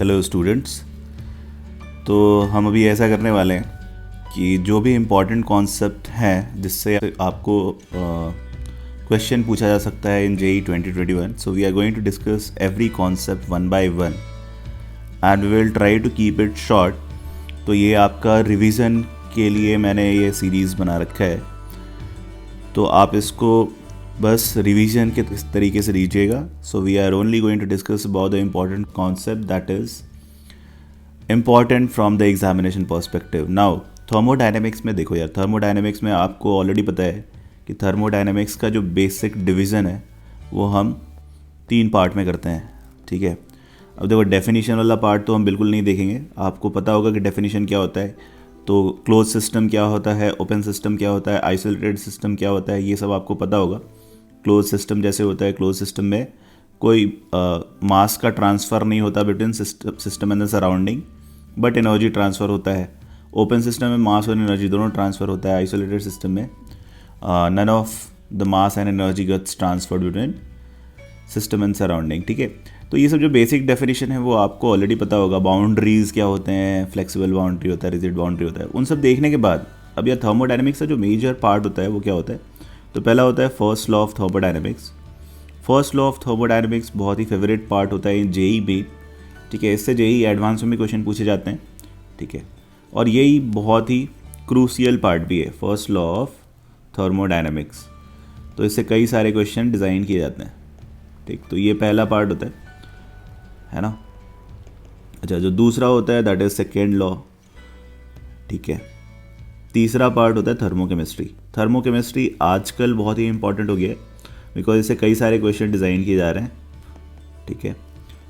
Hello students. तो हम अभी ऐसा करने वाले हैं कि जो भी इम्पॉर्टेंट कॉन्सेप्ट हैं जिससे आपको क्वेश्चन पूछा जा सकता है in JEE 2021, so we are going to discuss every concept one by one and we will try to keep it short. तो ये आपका रिवीजन के लिए मैंने ये सीरीज़ बना रखा है, तो आप इसको बस रिवीजन के इस तरीके से लीजिएगा। So we are only going to discuss about the important concept that is important from the examination perspective. Now thermodynamics में देखो यार, थर्मोडायनेमिक्स में आपको ऑलरेडी पता है कि थर्मोडायनेमिक्स का जो बेसिक डिवीज़न है वो हम 3 पार्ट में करते हैं, ठीक है। अब देखो डेफिनेशन वाला पार्ट तो हम बिल्कुल नहीं देखेंगे, आपको पता होगा कि डेफिनेशन क्या होता है, तो क्लोज सिस्टम क्या होता है, ओपन सिस्टम क्या होता है, आइसोलेटेड सिस्टम क्या होता है, ये सब आपको पता होगा। क्लोज सिस्टम जैसे होता है, क्लोज सिस्टम में कोई मास का ट्रांसफ़र नहीं होता between system and the surrounding, but energy transfer होता है। ओपन सिस्टम में मास और एनर्जी दोनों ट्रांसफ़र होता है। आइसोलेटेड सिस्टम में none of the mass and energy gets transferred between system and surrounding, ठीक है। तो ये सब जो बेसिक डेफिनेशन है वो आपको ऑलरेडी पता होगा। बाउंड्रीज़ क्या होते हैं, फ्लेक्सिबल बाउंड्री होता है, रिजिड बाउंड्री होता है, उन सब देखने के बाद अब यह थर्मोडायनेमिक्स का जो मेजर पार्ट होता है वो क्या होता है। तो पहला होता है first law of thermodynamics. First law of thermodynamics बहुत ही फेवरेट पार्ट होता है इन जेई भी, ठीक है। इससे जेई एडवांस में भी क्वेश्चन पूछे जाते हैं, ठीक है। और यही बहुत ही क्रूशियल पार्ट भी है, फर्स्ट लॉ ऑफ थर्मोडायनेमिक्स। तो इससे कई सारे क्वेश्चन डिज़ाइन किए जाते हैं, ठीक। तो ये पहला पार्ट होता है ना। अच्छा, जो दूसरा होता है दैट इज सेकेंड लॉ, ठीक है। तीसरा पार्ट होता है थर्मोकेमिस्ट्री। थर्मोकेमिस्ट्री आजकल बहुत ही इंपॉर्टेंट हो गया है बिकॉज इससे कई सारे क्वेश्चन डिज़ाइन किए जा रहे हैं, ठीक है।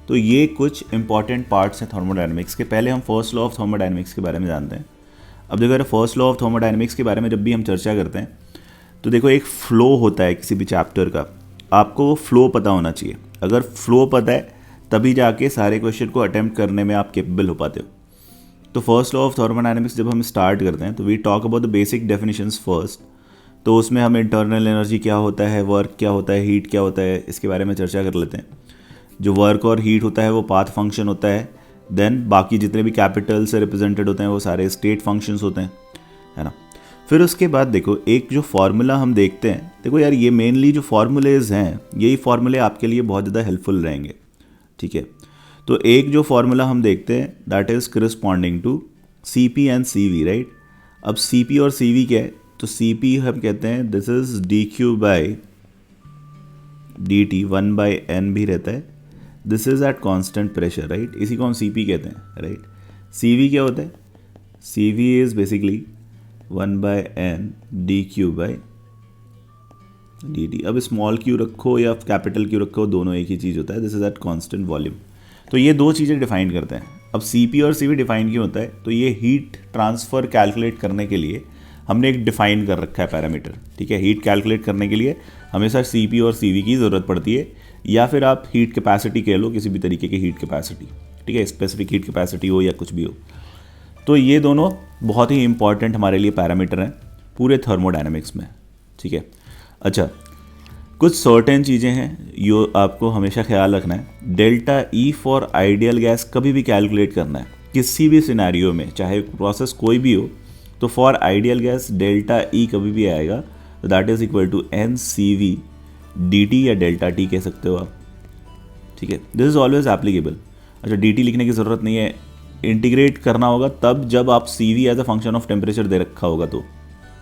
तो ये कुछ इंपॉर्टेंट पार्ट्स हैं थर्मोडायनेमिक्स के। पहले हम फर्स्ट लॉ ऑफ थर्मोडायनेमिक्स के बारे में जानते हैं। अब देखो यार, फर्स्ट लॉ ऑफ थर्मोडायनेमिक्स के बारे में जब भी हम चर्चा करते हैं तो देखो एक फ़्लो होता है किसी भी चैप्टर का, आपको वो फ्लो पता होना चाहिए। अगर फ्लो पता है तभी जाके सारे क्वेश्चन को अटेम्प्ट करने में आप कैपेबल हो पाते हो। तो फर्स्ट लॉ ऑफ थर्मोडायनेमिक्स जब हम स्टार्ट करते हैं तो we talk about the basic definitions first. तो उसमें हम इंटरनल एनर्जी क्या होता है, वर्क क्या होता है, हीट क्या होता है, इसके बारे में चर्चा कर लेते हैं। जो वर्क और हीट होता है वो पाथ फंक्शन होता है। देन बाकी जितने भी कैपिटल से रिप्रेजेंटेड होते हैं वो सारे स्टेट फंक्शंस होते हैं, है ना। फिर उसके बाद देखो एक जो फार्मूला हम देखते हैं, देखो यार ये मेनली जो फार्मूलेज हैं यही फार्मूले आपके लिए बहुत ज़्यादा हेल्पफुल रहेंगे, ठीक है। तो एक जो फार्मूला हम देखते हैं that is corresponding to C P and C V, right. अब सी पी और सी वी क्या है, तो सी पी हम कहते हैं this is D q by d T, 1/n भी रहता है। This is at constant pressure, right. इसी को हम सी पी कहते हैं, राइट। सी वी क्या होता है, C V is basically 1/n d q by d T. अब स्मॉल क्यू रखो या कैपिटल क्यू रखो, दोनों एक ही चीज़ होता है। This is at constant volume. तो ये दो चीज़ें डिफाइन करते हैं। अब सी पी और सी वी डिफाइन क्यों होता है, तो ये हीट ट्रांसफ़र कैलकुलेट करने के लिए हमने एक डिफाइन कर रखा है पैरामीटर, ठीक है। हीट कैलकुलेट करने के लिए हमेशा सी पी और सी वी की ज़रूरत पड़ती है, या फिर आप हीट कैपेसिटी कह लो, किसी भी तरीके की हीट कैपेसिटी, ठीक है, स्पेसिफिक हीट कैपेसिटी हो या कुछ भी हो। तो ये दोनों बहुत ही इंपॉर्टेंट हमारे लिए पैरामीटर हैं पूरे थर्मोडायनेमिक्स में, ठीक है। अच्छा, कुछ सर्टेन चीज़ें हैं यो आपको हमेशा ख्याल रखना है। Delta E for ideal gas कभी भी कैलकुलेट करना है किसी भी सिनेरियो में, चाहे प्रोसेस कोई भी हो। तो for ideal gas delta E कभी भी आएगा, तो that is equal to N C V D T या डेल्टा टी कह सकते हो आप, ठीक है। This is always applicable. अच्छा, डी टी लिखने की ज़रूरत नहीं है, इंटीग्रेट करना होगा तब जब आप C V as a function of temperature दे रखा होगा तो,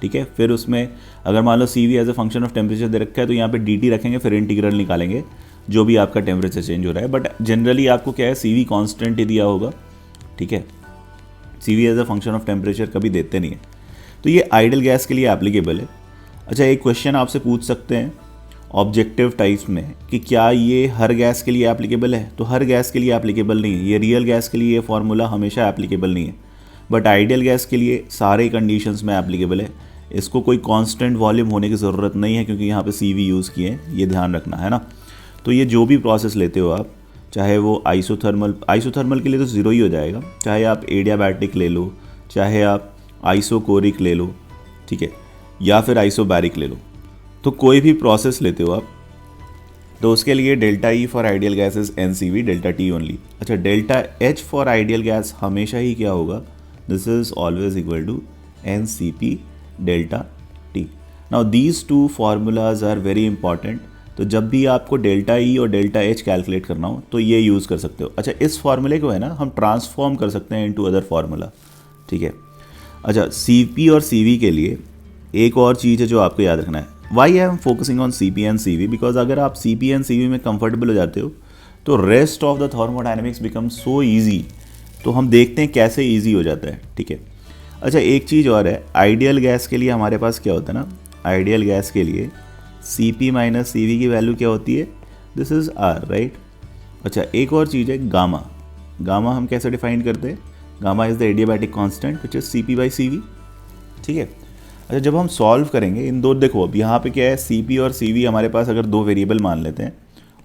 ठीक है। फिर उसमें अगर मान लो C V as a function of temperature दे रखा है तो यहाँ पे डी टी रखेंगे, फिर इंटीग्रल निकालेंगे जो भी आपका टेम्परेचर चेंज हो रहा है। बट जनरली आपको क्या है, सी वी कॉन्स्टेंट ही दिया होगा, ठीक है। C V as a function of temperature कभी देते नहीं है। तो ये आइडियल गैस के लिए एप्लीकेबल है। अच्छा, एक क्वेश्चन आपसे पूछ सकते हैं ऑब्जेक्टिव टाइप्स में कि क्या ये हर गैस के लिए एप्लीकेबल है, तो हर गैस के लिए एप्लीकेबल नहीं है। ये रियल गैस के लिए ये फार्मूला हमेशा एप्लीकेबल नहीं है, बट आइडियल गैस के लिए सारे कंडीशंस में एप्लीकेबल है। इसको कोई कांस्टेंट वॉल्यूम होने की ज़रूरत नहीं है क्योंकि यहाँ पे सी वी यूज़ किए हैं, ये ध्यान रखना है ना। तो ये जो भी प्रोसेस लेते हो आप, चाहे वो आइसोथर्मल के लिए तो ज़ीरो ही हो जाएगा, चाहे आप एडियाबैटिक ले लो, चाहे आप आइसोकोरिक ले लो, ठीक है, या फिर आइसोबैरिक ले लो। तो कोई भी प्रोसेस लेते हो आप, तो उसके लिए delta E for ideal gas is n C V delta T only. अच्छा, delta H for ideal gas हमेशा ही क्या होगा, this is always equal to N C P delta T. Now these two formulas are very important. तो जब भी आपको delta E और डेल्टा एच कैलकुलेट करना हो तो ये यूज़ कर सकते हो। अच्छा, इस फार्मूले को है ना हम ट्रांसफॉर्म कर सकते हैं इनटू अदर फार्मूला, ठीक है। अच्छा, सी पी और सी वी के लिए एक और चीज़ है जो आपको याद रखना है। Why I am focusing on C P and C V, because अगर आप C P and C V में कंफर्टेबल हो जाते हो तो rest of the thermodynamics become so easy. तो हम देखते हैं कैसे ईजी हो जाता है, ठीक है। अच्छा, एक चीज़ और है, आइडियल गैस के लिए हमारे पास क्या होता है ना, आइडियल गैस के लिए C P minus C V की वैल्यू क्या होती है, दिस इज़ आर, राइट। अच्छा, एक और चीज़ है गामा। गामा हम कैसे डिफाइन करते हैं, gamma is the adiabatic constant which is C P by C V, ठीक है। अच्छा, जब हम सॉल्व करेंगे इन दो, देखो अब यहाँ पे क्या है, सी पी और सी वी हमारे पास अगर दो वेरिएबल मान लेते हैं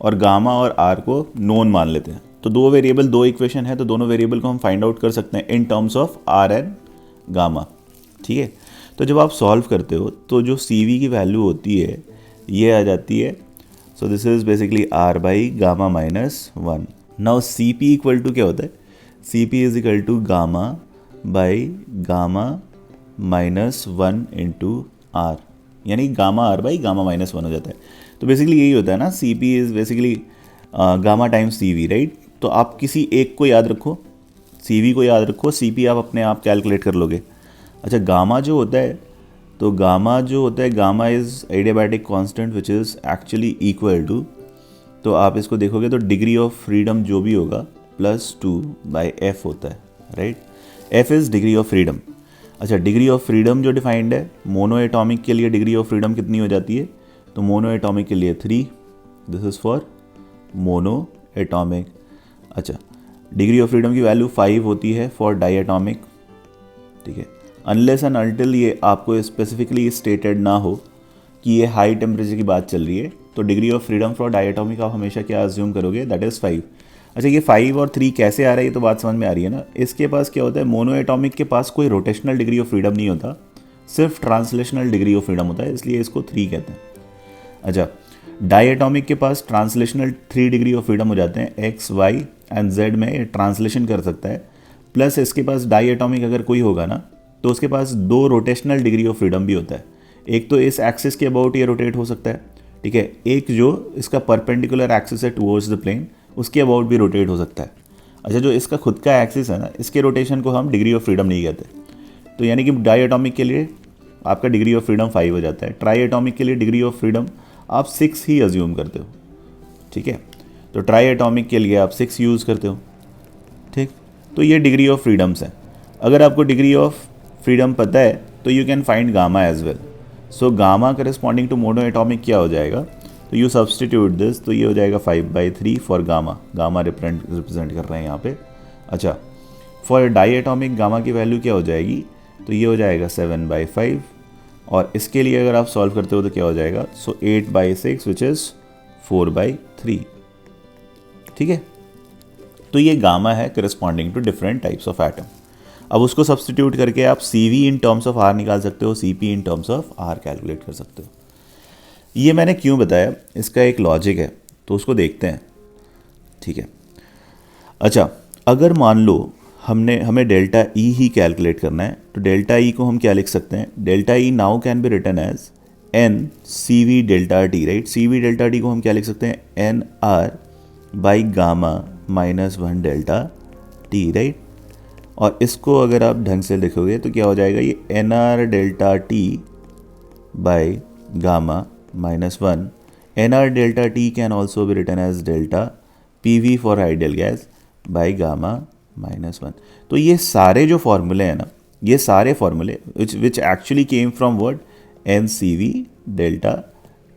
और गामा और आर को नोन मान लेते हैं, तो दो वेरिएबल दो इक्वेशन है, तो दोनों वेरिएबल को हम फाइंड आउट कर सकते हैं in terms of R and gamma, ठीक है। तो जब आप सॉल्व करते हो तो जो सी वी की वैल्यू होती है ये आ जाती है, so this is basically R by gamma minus one. Now C P equal to क्या होता है, C P is equal to gamma by gamma minus one into R, यानी gamma R by gamma minus one हो जाता है। तो basically यही होता है ना, C P is basically gamma times C V, right. तो आप किसी एक को याद रखो, सी वी को याद रखो, सी पी आप अपने आप कैलकुलेट कर लोगे। अच्छा, गामा जो होता है, तो गामा जो होता है, gamma is adiabatic constant which is actually equal to, तो आप इसको देखोगे तो डिग्री ऑफ फ्रीडम जो भी होगा प्लस 2 बाई एफ होता है, right. F is degree of freedom. अच्छा, डिग्री ऑफ फ्रीडम जो डिफाइंड है, मोनो एटॉमिक के लिए डिग्री ऑफ फ्रीडम कितनी हो जाती है, तो मोनो एटॉमिक के लिए 3, this is for mono atomic. अच्छा, डिग्री ऑफ फ्रीडम की वैल्यू 5 होती है फॉर डाई एटॉमिक, ठीक है। अनलेस एंड अनटिल ये आपको स्पेसिफिकली स्टेटेड ना हो कि ये हाई टेम्परेचर की बात चल रही है, तो degree of freedom for diatomic आप हमेशा क्या अज्यूम करोगे, दैट इज़ 5। अच्छा, ये 5 और 3 कैसे आ रहा है, ये तो बात समझ में आ रही है ना। इसके पास क्या होता है, मोनो एटॉमिक के पास कोई रोटेशनल डिग्री ऑफ फ्रीडम नहीं होता, सिर्फ ट्रांसलेशनल डिग्री ऑफ फ्रीडम होता है, इसलिए इसको 3 कहते हैं। अच्छा, डाई एटॉमिक के पास ट्रांसलेशनल 3 डिग्री ऑफ फ्रीडम हो जाते हैं, एक्स वाई एंड जेड में ट्रांसलेशन कर सकता है, प्लस इसके पास डाई एटॉमिक अगर कोई होगा ना तो उसके पास 2 रोटेशनल डिग्री ऑफ फ्रीडम भी होता है। एक तो इस एक्सिस के अबाउट ये रोटेट हो सकता है, ठीक है। एक जो इसका परपेंडिकुलर एक्सिस है टुवर्ड्स द प्लेन, उसके अबाउट भी रोटेट हो सकता है। अच्छा, जो इसका खुद का एक्सिस है ना, इसके रोटेशन को हम डिग्री ऑफ फ्रीडम नहीं कहते। तो यानी कि डाई एटॉमिक के लिए आपका डिग्री ऑफ फ्रीडम 5 हो जाता है, ट्राई एटॉमिक के लिए डिग्री ऑफ फ्रीडम आप 6 ही अज्यूम करते हो, ठीक है। तो ट्राई एटॉमिक के लिए आप 6 यूज़ करते हो, ठीक। तो ये डिग्री ऑफ फ्रीडम्स हैं। अगर आपको डिग्री ऑफ फ्रीडम पता है तो you can find gamma as well. So gamma corresponding to monoatomic क्या हो जाएगा, तो यू सब्सटीट्यूट दिस, तो ये हो जाएगा 5/3 फॉर गामा, गामा रिप्रेजेंट कर रहे हैं यहाँ पे। अच्छा, फॉर डाई एटॉमिक गामा की वैल्यू क्या हो जाएगी, तो ये हो जाएगा 7/5, और इसके लिए अगर आप सॉल्व करते हो तो क्या हो जाएगा, सो 8/6 विच इज़ 4/3, ठीक है। तो ये गामा है corresponding to different types of atom. अब उसको सब्सटीट्यूट करके आप C V in terms of R निकाल सकते हो, C P in terms of R calculate कर सकते हो। ये मैंने क्यों बताया, इसका एक लॉजिक है, तो उसको देखते हैं, ठीक है। अच्छा, अगर मान लो हमें डेल्टा ई ही कैलकुलेट करना है, तो डेल्टा ई को हम क्या लिख सकते हैं, delta E now can be written as N C V delta T, right. C V delta T को हम क्या लिख सकते हैं, N R by gamma minus 1 delta T, right. और इसको अगर आप ढंग से लिखोगे तो क्या हो जाएगा, ये N R delta T by gamma minus 1, N R delta T can also be written as delta P V for ideal gas by gamma minus 1। तो ये सारे जो फॉर्मूले हैं ना, ये सारे फॉर्मूले which actually came from word n C V delta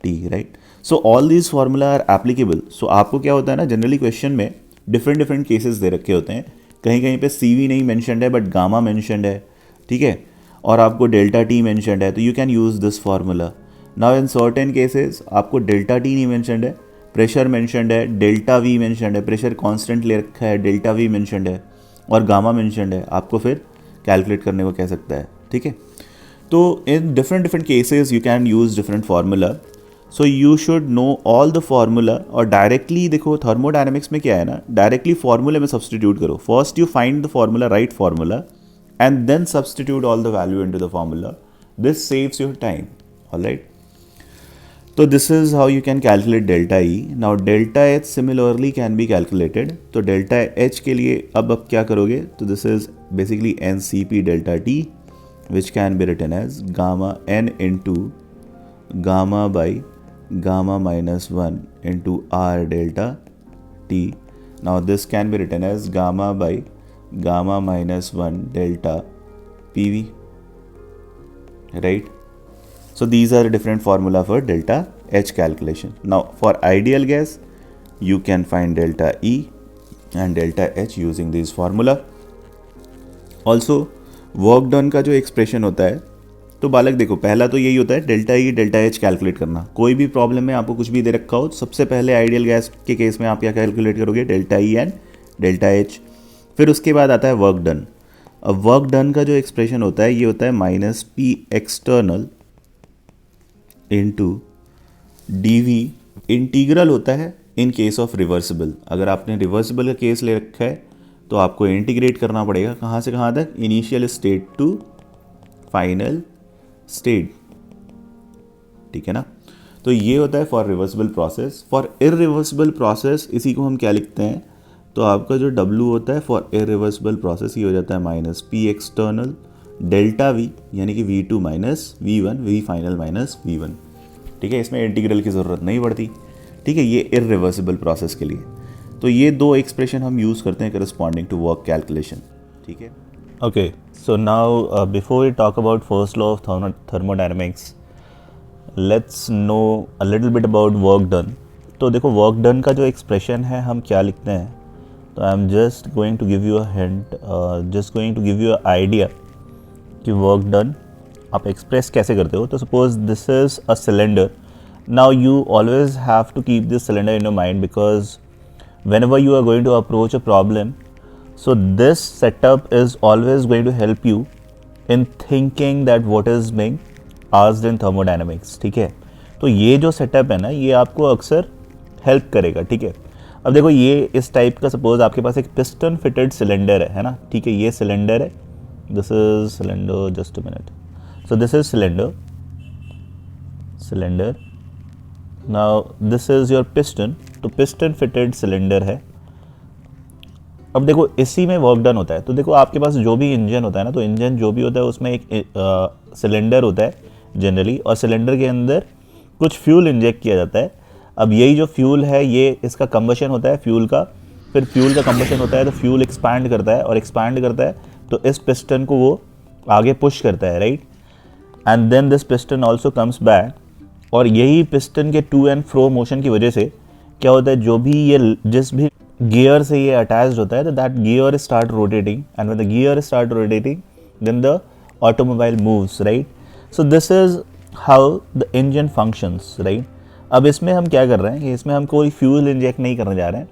T, right. So all these formula are applicable. So आपको क्या होता है ना, जनरली क्वेश्चन में डिफरेंट केसेस दे रखे होते हैं, कहीं कहीं पे सी वी नहीं मैंशनड है बट गामा मैंशनड है, ठीक है, और आपको डेल्टा टी मैंशनड है, तो you can use this formula. Now in certain cases आपको डेल्टा टी नहीं मैंशनड है, प्रेशर मैंशनड है, डेल्टा वी मैंशनड है, प्रेशर कांस्टेंट ले रखा है, डेल्टा वी मैंशनड है, और गामा मैंशनड है, आपको फिर कैलकुलेट करने को कह सकता है, ठीक है। तो in different cases you can use different formula. So you should know all the formula, और डायरेक्टली देखो थर्मोडायनेमिक्स में क्या है ना, डायरेक्टली फार्मूले में सब्सटीट्यूट करो. First you find the formula, right formula, and then substitute all the value into the formula. This saves your time. All right. So this is how you can calculate delta E. Now delta H similarly can be calculated. तो delta H के लिए अब क्या करोगे, तो this is basically NCP delta T, which can be written as gamma N into gamma by gamma minus 1 into R delta T. Now this can be written as gamma by gamma minus 1 delta PV, right? So these are different formula for delta H calculation. Now for ideal gas, you can find delta E and delta H using these formula. Also work done का जो expression होता है, तो बालक देखो पहला तो यही होता है delta E delta H calculate करना. कोई भी प्रॉब्लम में आपको कुछ भी दे रखा हो, सबसे पहले आइडियल गैस के केस में आप क्या कैलकुलेट करोगे, delta E and delta H. फिर उसके बाद आता है वर्क डन. अब वर्क डन का जो एक्सप्रेशन होता है ये होता है minus P external into D V. Integral होता है इन केस ऑफ रिवर्सिबल. अगर आपने रिवर्सिबल का केस ले रखा है तो आपको इंटीग्रेट करना पड़ेगा कहाँ से कहाँ तक, initial state to final state. ठीक है ना. तो ये होता है for reversible process. For irreversible process इसी को हम क्या लिखते हैं, तो आपका जो W होता है फॉर इरिवर्सिबल प्रोसेस ये हो जाता है minus P external delta V, यानी कि V2 minus V1, V final minus V1. ठीक है, इसमें इंटीग्रल की ज़रूरत नहीं पड़ती. ठीक है, ये इरिवर्सिबल प्रोसेस के लिए. तो ये दो एक्सप्रेशन हम यूज़ करते हैं करस्पॉन्डिंग टू वर्क कैलकुलेशन. ठीक है. Okay, so now before we talk about first law of thermodynamics, let's know a little bit about work done. तो देखो वर्क डन का जो एक्सप्रेशन है हम क्या लिखते हैं, तो I am just going to give you a hint, just going to give you a idea कि वर्क डन आप एक्सप्रेस कैसे करते हो. तो suppose this is a cylinder. Now you always have to keep this cylinder in your mind, because whenever you are going to approach a problem, so this setup is always going to help you in thinking that what is being asked in thermodynamics. ठीक है, तो ये जो setup है ना ये आपको अक्सर हेल्प करेगा. ठीक है, अब देखो ये इस टाइप का, सपोज आपके पास एक पिस्टन फिटेड सिलेंडर है ना. ठीक है, ये सिलेंडर है, this is cylinder, just a minute. So this is cylinder, now this is your piston. तो पिस्टन फिटेड सिलेंडर है. अब देखो इसी में वर्क डन होता है. तो देखो आपके पास जो भी इंजन होता है ना, तो इंजन जो भी होता है उसमें एक सिलेंडर होता है जनरली, और सिलेंडर के अंदर कुछ फ्यूल इंजेक्ट किया जाता है. अब यही जो फ्यूल है ये इसका कंबशन होता है फ्यूल का. फिर फ्यूल का कंबशन होता है तो फ्यूल एक्सपैंड करता है, और एक्सपैंड करता है तो इस पिस्टन को वो आगे पुश करता है, right. And then this piston also comes back, और यही पिस्टन के टू एंड फ्रो मोशन की वजह से क्या होता है, जो भी ये जिस भी गियर से ये अटैच्ड होता है, तो that gear start rotating, and when the gear start rotating then the automobile moves, right. So this is how the engine functions, right. अब इसमें हम क्या कर रहे हैं कि इसमें हम कोई फ्यूल इंजेक्ट नहीं करने जा रहे हैं.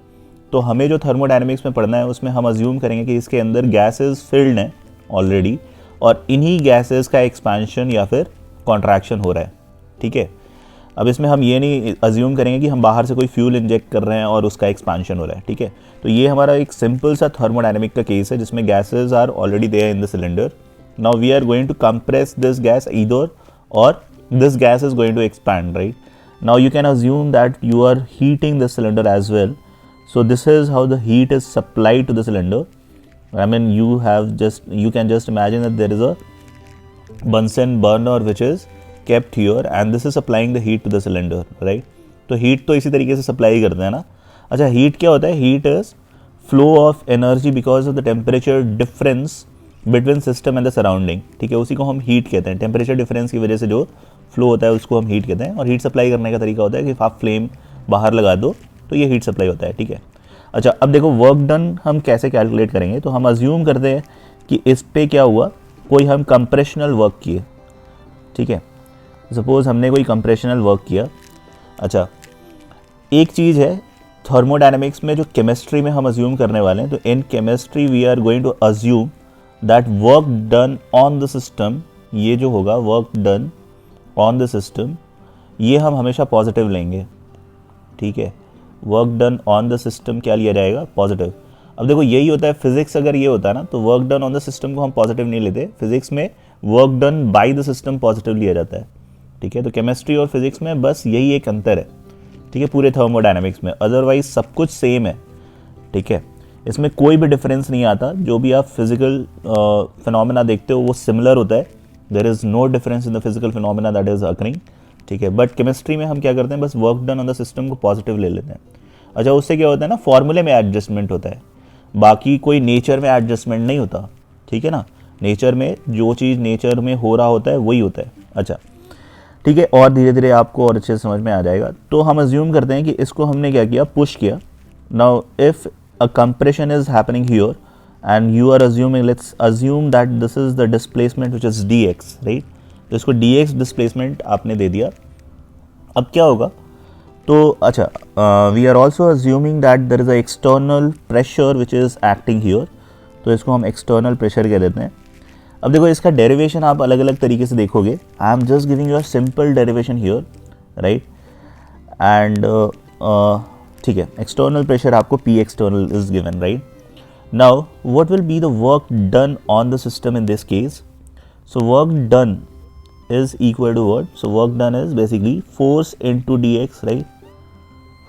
तो हमें जो थर्मोडायनेमिक्स में पढ़ना है उसमें हम अज्यूम करेंगे कि इसके अंदर गैसेस फिल्ड हैं ऑलरेडी, और इन्हीं गैसेस का एक्सपेंशन या फिर कॉन्ट्रैक्शन हो रहा है. ठीक है, अब इसमें हम ये नहीं अज्यूम करेंगे कि हम बाहर से कोई फ्यूल इंजेक्ट कर रहे हैं और उसका एक्सपेंशन हो रहा है. ठीक है, तो ये हमारा एक सिंपल सा थर्मोडायनेमिक का केस है जिसमें gases are already there in the cylinder. Now we are going to compress this gas either, or this gas is going to expand, right. Now you can assume that you are heating the cylinder as well. So this is how the heat is supplied to the cylinder. I mean you can just imagine that there is a Bunsen burner which is kept here and this is supplying the heat to the cylinder, right? तो heat तो इसी तरीके से supply करते हैं ना. अच्छा, heat क्या होता है? Heat is flow of energy because of the temperature difference between system and the surrounding. ठीक है, उसी को हम heat कहते हैं. टेम्परेचर डिफरेंस की वजह से जो फ्लो होता है उसको हम heat कहते हैं. और heat सप्लाई करने का तरीका होता है कि आप फ्लेम बाहर लगा दो तो ये हीट सप्लाई होता है. ठीक है, अच्छा अब देखो वर्क डन हम कैसे कैलकुलेट करेंगे. तो हम अज्यूम करते हैं कि इस पे क्या हुआ, कोई हम कंप्रेशनल वर्क किए. ठीक है, सपोज हमने कोई कंप्रेशनल वर्क किया. अच्छा, एक चीज़ है थर्मोडायनेमिक्स में जो केमिस्ट्री में हम अज्यूम करने वाले हैं, तो in chemistry we are going to assume that work done on the system, ये जो होगा work done on the system ये हम हमेशा पॉजिटिव लेंगे, ठीक है। Work done on the system क्या लिया जाएगा, पॉजिटिव। अब देखो यही होता है फिजिक्स, अगर ये होता है ना तो work done on the system को हम पॉजिटिव नहीं लेते, फिजिक्स में work done by the system positive लिया जाता है, ठीक है। तो केमिस्ट्री और फिजिक्स में बस यही एक अंतर है, ठीक है, पूरे थर्मोडायनामिक्स में, अदरवाइज सब कुछ सेम है, ठीक है। इसमें कोई भी डिफरेंस नहीं आता, जो भी आप फिजिकल फिनोमेना देखते हो वो सिमिलर होता है, there is no difference in the physical phenomena that is occurring, ठीक है। बट केमिस्ट्री में हम क्या करते हैं, बस work done on the system को पॉजिटिव ले लेते हैं। अच्छा, उससे क्या होता है ना, फॉर्मूले में एडजस्टमेंट होता है, बाकी कोई नेचर में एडजस्टमेंट नहीं होता, ठीक है ना। नेचर में जो चीज़ नेचर में हो रहा होता है वही होता है। अच्छा ठीक है, और धीरे धीरे आपको और अच्छे से समझ में आ जाएगा। तो हम अज्यूम करते हैं कि इसको हमने क्या किया, पुश किया। Now if a compression is happening here and you are assuming, let's assume that this is the displacement which is dx, right? तो इसको dx displacement आपने दे दिया। अब क्या होगा, तो अच्छा we are also assuming that there is a external pressure which is acting here, तो इसको हम external pressure कह देते हैं। अब देखो इसका डेरिवेशन आप अलग अलग तरीके से देखोगे, I am just giving you a simple derivation here, right. And ठीक है, एक्सटर्नल प्रेशर आपको P external is given, right. Now what will be the work done on the system in this case, so work done is equal to what, so work done is basically force into D X, right.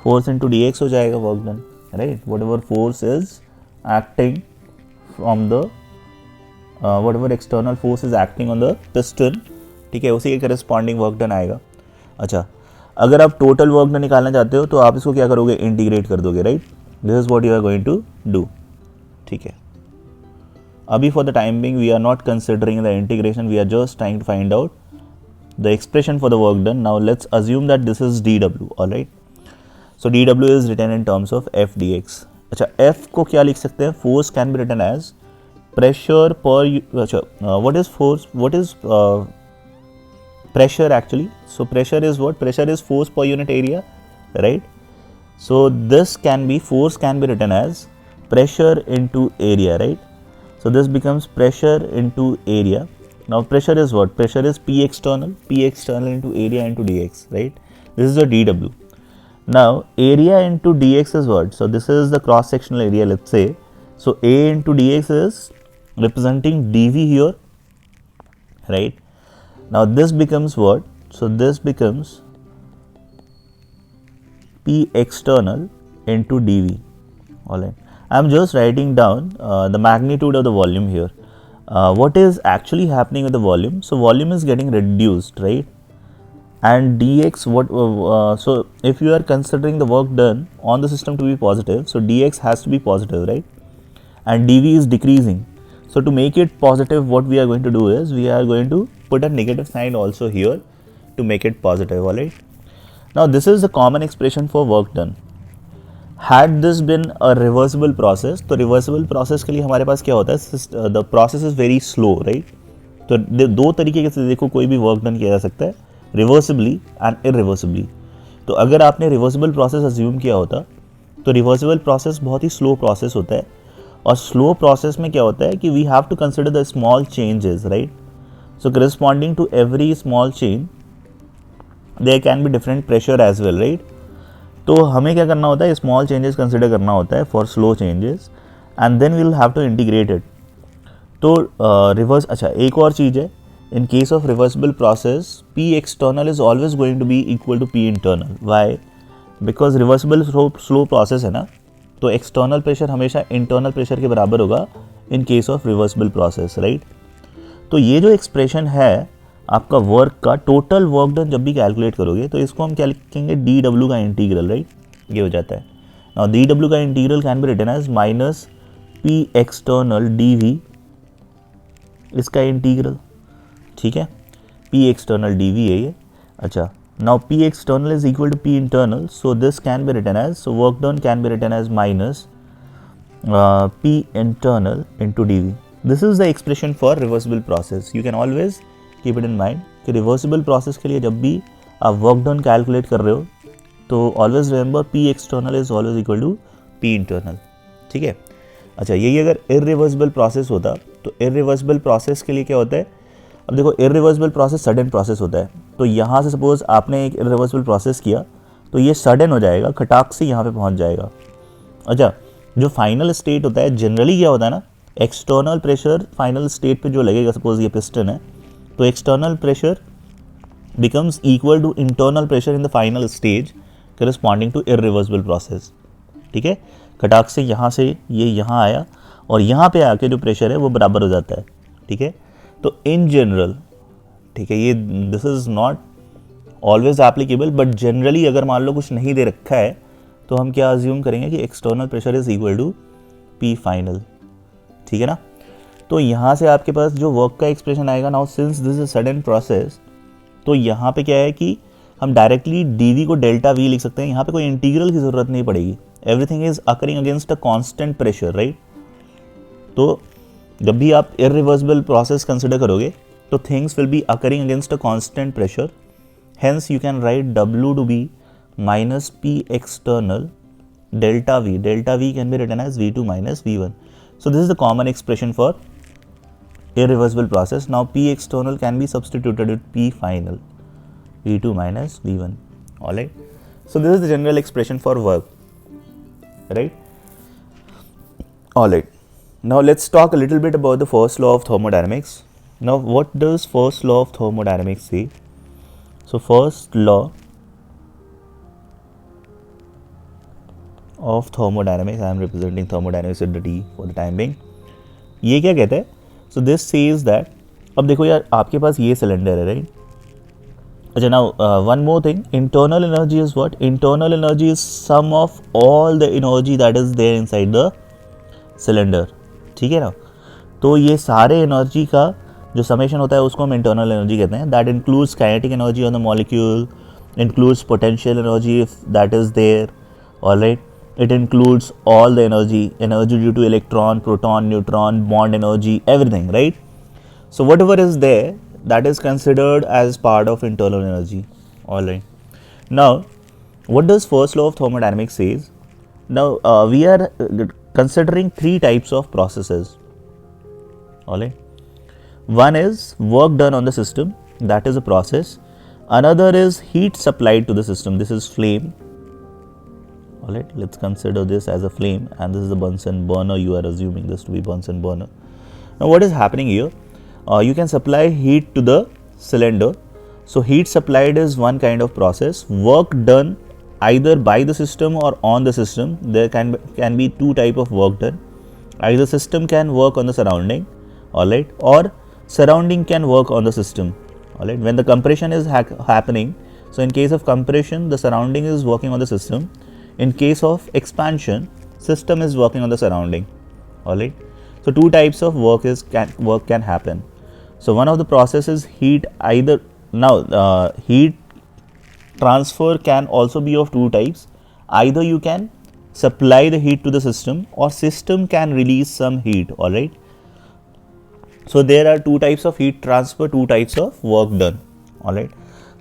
Force into D X हो जाएगा work done, right. Whatever force is acting from the what ever external force is acting on the piston, ठीक है, उसी के corresponding work done आएगा। अच्छा, अगर आप टोटल वर्क डन निकालना चाहते हो तो आप इसको क्या करोगे, इंटीग्रेट कर दोगे, right. This is what you are going to do, ठीक है। अभी for the time being we are not considering the integration, we are just trying to find out the expression for the work done. Now let's assume that this is D W, alright. So D W is written in terms of F D X. अच्छा, F को क्या लिख सकते हैं, force can be written as pressure per, what is force, what is pressure actually, so pressure is what, pressure is force per unit area, right. So this can be, force can be written as pressure into area, right. So this becomes pressure into area. Now pressure is what, pressure is p external into area into dx, right. This is the dw. Now area into dx is what, so this is the cross sectional area, let's say. So a into dx is representing dv here, right. Now this becomes what, so this becomes p external into dv, all right. I am just writing down the magnitude of the volume here. What is actually happening with the volume, so volume is getting reduced, right. And dx, what so if you are considering the work done on the system to be positive, so dx has to be positive, right, and dv is decreasing. So to make it positive, what we are going to do is we are going to put a negative sign also here to make it positive, alright. Now this is the common expression for work done. Had this been a reversible process, तो reversible process के लिए हमारे पास क्या होता है, the process is very slow, right. तो दो तरीके से देखो कोई भी work done किया जा सकता है, reversibly and irreversibly. तो अगर आपने reversible process assume किया होता तो reversible process बहुत ही slow process होता है, और स्लो प्रोसेस में क्या होता है कि we have to consider the small changes, right. So corresponding to every small change there can be different pressure as well, right. तो हमें क्या करना होता है, स्मॉल चेंजेस कंसिडर करना होता है for slow changes, and then we will have to integrate it. तो रिवर्स, अच्छा एक और चीज़ है, in case of reversible process P external is always going to be equal to P internal. Why? Because reversible slow process है ना, तो external pressure हमेशा इंटरनल प्रेशर के बराबर होगा in case of reversible process, right. तो ये जो एक्सप्रेशन है आपका वर्क का, टोटल वर्क डन जब भी कैलकुलेट करोगे तो इसको हम क्या लिखेंगे, डी डब्ल्यू का इंटीग्रल, राइट. ये हो जाता है. नाउ डी डब्ल्यू का integral can be written as minus P external D V, इसका इंटीग्रल, ठीक है. पी एक्सटर्नल डी वी है ये. अच्छा, now P external is equal to P internal, so this can be written as, so work done can be written as minus P internal into dV. This is the expression for reversible process. You can always keep it in mind कि reversible process के लिए जब भी आप work done calculate कर रहे हो तो always remember P external is always equal to P internal, ठीक है. अच्छा, यही अगर irreversible process होता तो irreversible process के लिए क्या होता है, अब देखो irreversible process sudden process होता है, तो यहाँ से सपोज आपने एक इरिवर्सिबल प्रोसेस किया तो ये सडन हो जाएगा, खटाक से यहाँ पे पहुँच जाएगा। अच्छा, जो फाइनल स्टेट होता है जनरली क्या होता है ना, एक्सटर्नल प्रेशर फाइनल स्टेट पे जो लगेगा, सपोज ये पिस्टन है तो external pressure becomes equal to internal pressure in the final stage corresponding to irreversible process। ठीक है, खटाक से ये यहाँ आया और यहाँ पे आके जो प्रेशर है वो बराबर हो जाता है। ठीक है, तो इन जनरल, ठीक है, ये this is not always applicable, but generally अगर मान लो कुछ नहीं दे रखा है तो हम क्या अज्यूम करेंगे कि external pressure is equal to P final. ठीक है ना, तो यहाँ से आपके पास जो वर्क का एक्सप्रेशन आएगा, now since this is sudden process, तो यहाँ पे क्या है कि हम डायरेक्टली dv को डेल्टा v लिख सकते हैं। यहाँ पे कोई इंटीग्रल की ज़रूरत नहीं पड़ेगी, everything is occurring against a constant pressure, right. तो जब भी आप इरिवर्सिबल प्रोसेस कंसिडर करोगे तो things will be occurring against a constant pressure, hence you can write w to be minus P external delta v can be written as v2 minus v1। so this is the common expression for irreversible process. Now P external can be substituted with P final, V2 minus V1. All right. So this is the general expression for work, right? All right. Now let's talk a little bit about the first law of thermodynamics. Now what does first law of thermodynamics say? So first law of thermodynamics, I am representing thermodynamics with the T for the time being. ये क्या कहता है? So this says that, अब देखो यार आपके पास ये cylinder है, राइट। अच्छा, now one more thing, internal energy is what? Internal energy is sum of all the energy that is there inside the cylinder. ठीक है ना, तो ये सारे एनर्जी का जो समेशन होता है उसको हम इंटरनल एनर्जी कहते हैं। That includes kinetic energy on the molecule, includes potential energy if that is there, alright. It includes all the energy due to electron, proton, neutron, bond energy, everything, right? So whatever is there, that is considered as part of internal energy. All right. Now, what does first law of thermodynamics says? Now we are considering three types of processes. All right. One is work done on the system, that is a process. Another is heat supplied to the system. This is flame. All right, let's consider this as a flame, and this is a Bunsen burner. You are assuming this to be Bunsen burner. Now what is happening here? You can supply heat to the cylinder. So heat supplied is one kind of process. Work done either by the system or on the system. There can be two type of work done. Either system can work on the surrounding, all right, or surrounding can work on the system. All right, when the compression is happening, so in case of compression, the surrounding is working on the system. In case of expansion, system is working on the surrounding. All right. So two types of work can happen. So one of the processes heat either heat transfer can also be of two types. Either you can supply the heat to the system, or system can release some heat. All right. So there are two types of heat transfer, two types of work done. All right.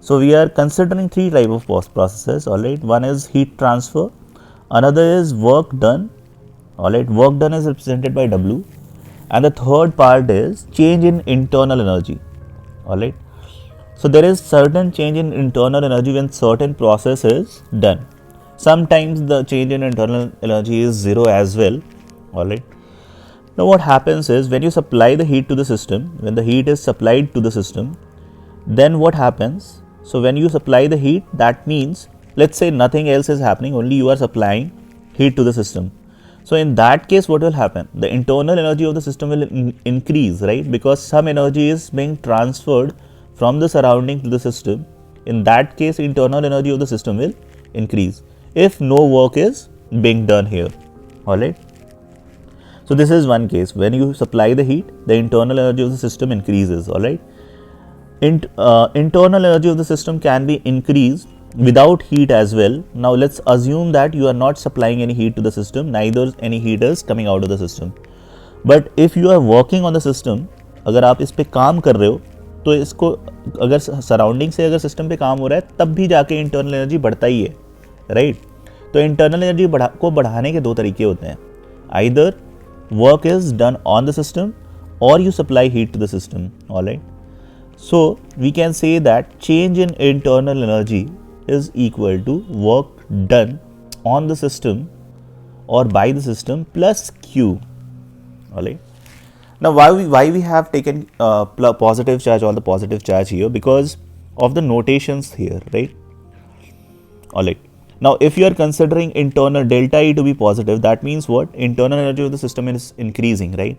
So we are considering three type of processes. All right, one is heat transfer, another is work done. All right, work done is represented by W, and the third part is change in internal energy. All right, so there is certain change in internal energy when certain process is done. Sometimes the change in internal energy is zero as well. All right. Now what happens is when you supply the heat to the system, when the heat is supplied to the system, then what happens? So when you supply the heat, that means, let's say nothing else is happening, only you are supplying heat to the system. So in that case, what will happen? The internal energy of the system will increase, right? Because some energy is being transferred from the surrounding to the system. In that case, internal energy of the system will increase if no work is being done here. All right. So this is one case. When you supply the heat, the internal energy of the system increases. All right. Internal energy of the system can be increased without heat as well. Now let's assume that you are not supplying any heat to the system, neither any heat is coming out of the system. But if you are working on the system, अगर आप इस पे काम कर रहे हो तो इसको अगर सराउंडिंग से अगर सिस्टम पे काम हो रहा है तब भी जाके इंटरनल एनर्जी बढ़ता ही है, राइट। तो इंटरनल एनर्जी को बढ़ाने के दो तरीके होते हैं, either work is done on the system or you supply heat to the system. Alright, So we can say that change in internal energy is equal to work done on the system or by the system plus Q. Alright. Now why we have taken positive charge, all the positive charge here, because of the notations here, right? Alright. Now if you are considering internal delta E to be positive, that means what? Internal energy of the system is increasing, right?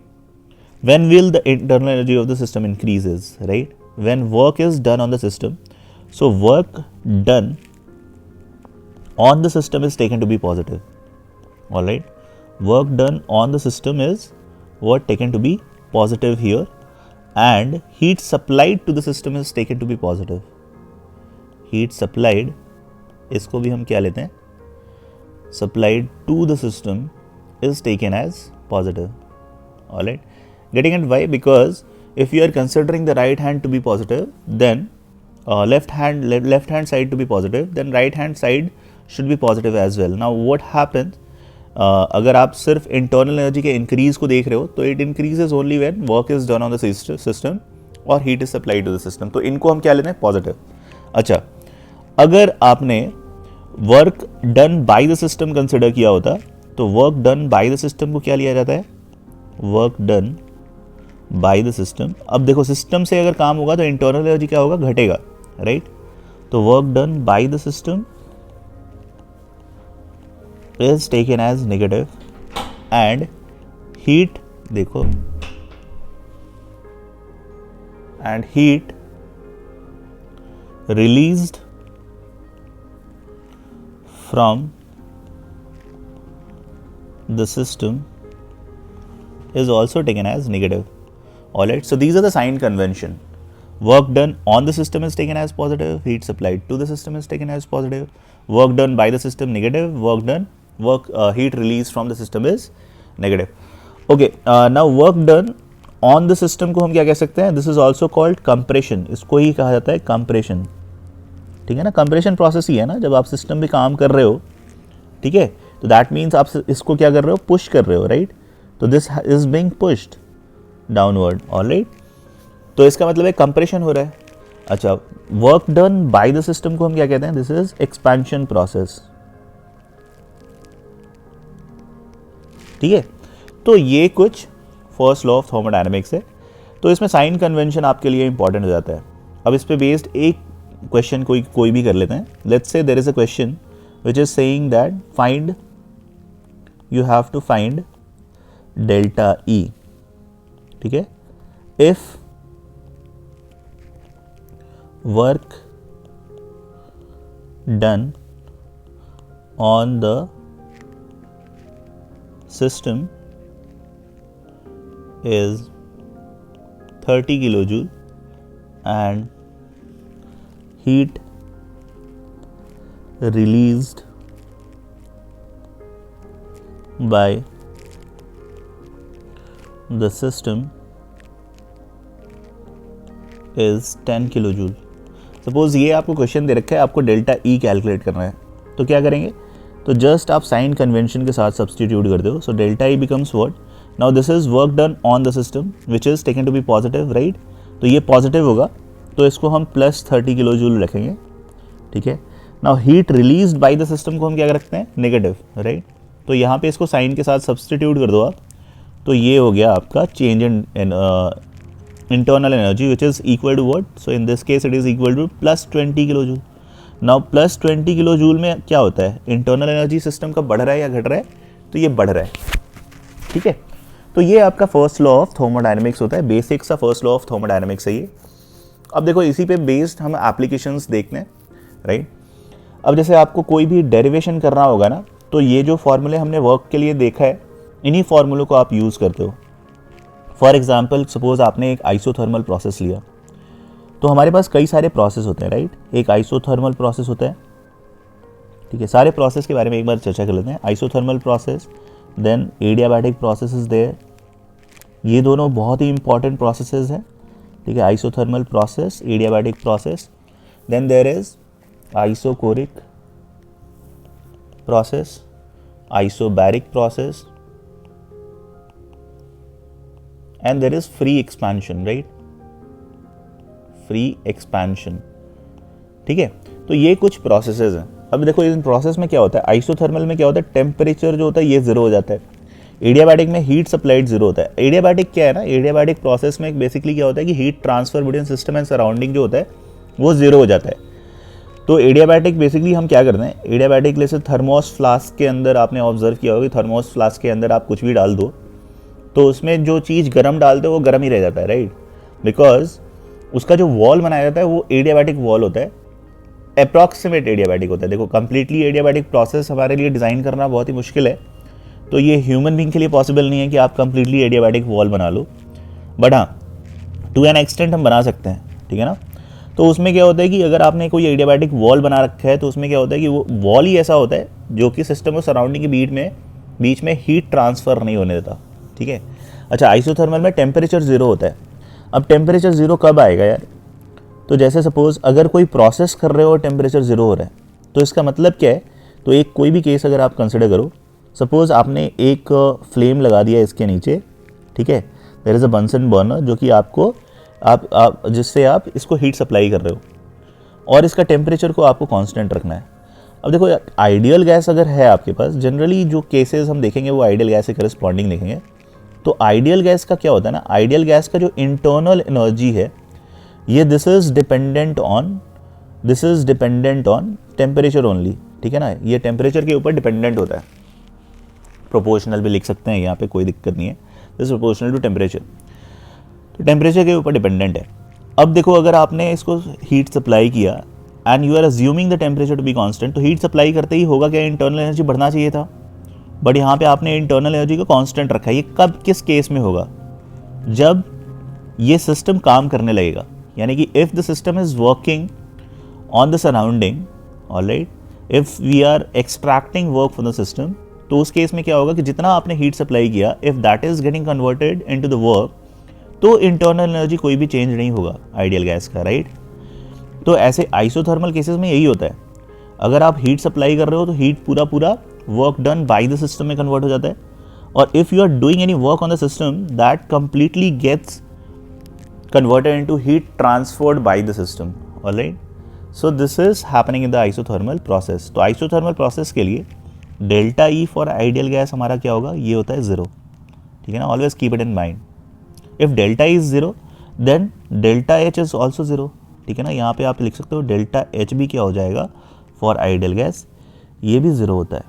When will the internal energy of the system increases, right? When work is done on the system. So work done on the system is taken to be positive. Alright. Work done on the system is what? Taken to be positive here, and heat supplied to the system is taken to be positive. Heat supplied, इसको भी हम क्या लेते हैं? Supplied to the system is taken as positive. Alright. Getting it why? Because if you are considering the right hand to be positive, then left hand side to be positive, then right hand side should be positive as well. Now what happens? अगर आप सिर्फ internal energy के increase को देख रहे हो तो it increases only when work is done on the system और heat is supplied to the system. तो इनको हम क्या लेते हैं? पॉजिटिव. अच्छा, अगर आपने work done by the system consider किया होता तो work done by the system को क्या लिया जाता है? Work done by the system. अब देखो सिस्टम से अगर काम होगा तो इंटरनल एनर्जी क्या होगा? घटेगा, राइट? तो work done by the system is taken as negative and heat, देखो, and heat released from the system is also taken as negative. Alright, so these are the sign convention. Work done on the system is taken as positive, heat supplied to the system is taken as positive, work done by the system negative, heat released from the system is negative. Okay, now work done on the system को हम क्या कह सकते हैं? This is also called compression. इसको ही कहा जाता है compression. ठीक है ना? compression process ही है ना, जब आप सिस्टम पे काम कर रहे हो, ठीक है, तो that means आप इसको क्या कर रहे हो? पुश कर रहे हो, राइट? तो this is being pushed downward, alright? तो इसका मतलब है कंप्रेशन हो रहा है. अच्छा, work done by the system को हम क्या कहते हैं? This is expansion process. ठीक है, तो ये कुछ फर्स्ट लॉ ऑफ थर्मोडायनेमिक्स है. तो इसमें साइन कन्वेंशन आपके लिए इंपॉर्टेंट हो जाता है. अब इस पे बेस्ड एक क्वेश्चन कोई भी कर लेते हैं. Let's say there is a question which is saying that you have to find delta E. ठीक है, if work done on the system is 30 kilojoule and heat released by the system is 10 kilojoule. Suppose ये आपको question दे रखा है, आपको delta E calculate करना है, तो क्या करेंगे? तो जस्ट आप साइन कन्वेंशन के साथ सब्सटीट्यूट कर दो. So delta E becomes what? Now this is work done on the system which is taken to be positive, right? तो ये पॉजिटिव होगा, तो इसको हम प्लस 30 किलो जूल रखेंगे. ठीक है, now heat release by the system को हम क्या रखते हैं? Negative, right? तो यहाँ पे इसको साइन के साथ सब्सटीट्यूट कर दो आप, तो ये हो गया आपका change in internal energy which is equal to what? So in this case it is equal to plus 20 kilojoule. Now plus 20 kilojoule में क्या होता है? internal energy system का बढ़ रहा है या घट रहा है? तो ये बढ़ रहा है. ठीक है, तो ये आपका फर्स्ट लॉ ऑफ थर्मोडायनेमिक्स होता है. बेसिक सा फर्स्ट लॉ ऑफ थर्मोडायनेमिक्स है ये. अब देखो इसी पे बेस्ड हम एप्लीकेशंस देखते हैं, राइट? अब जैसे आपको कोई भी डेरिवेशन करना होगा ना, तो ये जो फॉर्मूले हमने वर्क के लिए देखा है, इन्हीं फॉर्मूलों को आप यूज़ करते हो. फॉर एग्जाम्पल सपोज आपने एक आइसोथर्मल प्रोसेस लिया, तो हमारे पास कई सारे प्रोसेस होते हैं, राइट? एक आइसोथर्मल प्रोसेस होता है. ठीक है, सारे प्रोसेस के बारे में एक बार चर्चा कर लेते हैं. Isothermal process, then adiabatic process is there. ये दोनों बहुत ही इंपॉर्टेंट प्रोसेसेस हैं. ठीक है, isothermal process, adiabatic process. Then there is isochoric process, isobaric process, and there is free expansion, right? Free expansion, ठीक है। तो ये कुछ प्रोसेसेस हैं। अब देखो इन प्रोसेस में क्या होता है, आइसोथर्मल में क्या होता है, टेम्परेचर जो होता है ये जीरो हो जाता है, एडियाबैटिक में हीट सप्लाइड जीरो होता है। एडियाबैटिक क्या है ना, एडियाबैटिक प्रोसेस में बेसिकली क्या होता है कि heat transfer between system and surrounding जो होता है वो जीरो हो जाता है। तो एडियाबैटिक बेसिकली हम क्या करते हैं, एडियाबैटिक जैसे थर्मोस फ्लास्क के अंदर आपने ऑब्जर्व किया होगा कि थर्मोस फ्लास्क के अंदर आप कुछ भी डाल दो तो उसमें जो चीज़ गर्म डालते हो वो गर्म ही रह जाता है, राइट, बिकॉज उसका जो वॉल बनाया जाता है वो एडियाबैटिक वॉल होता है, अप्रॉक्सीमेट एडियाबैटिक होता है। देखो कंप्लीटली एडियाबैटिक प्रोसेस हमारे लिए डिज़ाइन करना बहुत ही मुश्किल है, तो ये ह्यूमन बीइंग के लिए पॉसिबल नहीं है कि आप कंप्लीटली एडियाबैटिक वॉल बना लो, बट हाँ टू एन एक्सटेंट हम बना सकते हैं, ठीक है ना। तो उसमें क्या होता है कि अगर आपने कोई एडियाबैटिक वॉल बना रखा है तो उसमें क्या होता है कि वो वॉल ही ऐसा होता है जो कि सिस्टम और सराउंडिंग के बीच में हीट ट्रांसफ़र नहीं होने देता, ठीक है। अच्छा, आइसोथर्मल में टेम्परेचर जीरो होता है। अब टेम्परेचर जीरो कब आएगा यार, तो जैसे सपोज अगर कोई प्रोसेस कर रहे हो और टेम्परेचर जीरो हो रहा है तो इसका मतलब क्या है, तो एक कोई भी केस अगर आप कंसिडर करो, सपोज आपने एक फ्लेम लगा दिया इसके नीचे, ठीक है, there is a Bunsen burner जो कि आपको आप जिससे आप इसको हीट सप्लाई कर रहे हो और इसका टेम्परेचर को आपको कांस्टेंट रखना है। अब देखो आइडियल गैस अगर है आपके पास, जनरली जो केसेस हम देखेंगे वो आइडियल गैस से करस्पॉन्डिंग देखेंगे। तो आइडियल गैस का क्या होता है ना, आइडियल गैस का जो इंटरनल एनर्जी है ये this is dependent on temperature only, ठीक है ना, ये टेम्परेचर के ऊपर डिपेंडेंट होता है। प्रोपोर्शनल भी लिख सकते हैं यहाँ पे, कोई दिक्कत नहीं है, दिस प्रोपोर्शनल टू टेम्परेचर, तो टेम्परेचर के ऊपर डिपेंडेंट है। अब देखो अगर आपने इसको हीट सप्लाई किया and you are assuming the temperature to be constant, तो हीट सप्लाई करते ही होगा क्या, इंटरनल एनर्जी बढ़ना चाहिए था, बट यहाँ पे आपने इंटरनल एनर्जी को कांस्टेंट रखा है। ये कब किस केस में होगा, जब ये सिस्टम काम करने लगेगा, यानी कि if the system is working on the surrounding, alright, if we are extracting work from the system, तो उस केस में क्या होगा कि जितना आपने हीट सप्लाई किया, if that is getting converted into the work, तो इंटरनल एनर्जी कोई भी चेंज नहीं होगा आइडियल गैस का, राइट। तो ऐसे आइसोथर्मल केसेस में यही होता है, अगर आप हीट सप्लाई कर रहे हो तो हीट पूरा work done by the system में कन्वर्ट हो जाता है, और if you are doing any work on the system that completely gets converted into heat transferred by the system, alright. So this is happening in the isothermal process. तो isothermal process के लिए delta E for ideal gas हमारा क्या होगा, ये होता है zero, ठीक है ना, always keep it in mind. If delta E is zero then delta H is also zero, ठीक है ना, यहाँ पे आप लिख सकते हो डेल्टा एच भी क्या हो जाएगा फॉर आइडियल गैस, ये भी ज़ीरो होता है,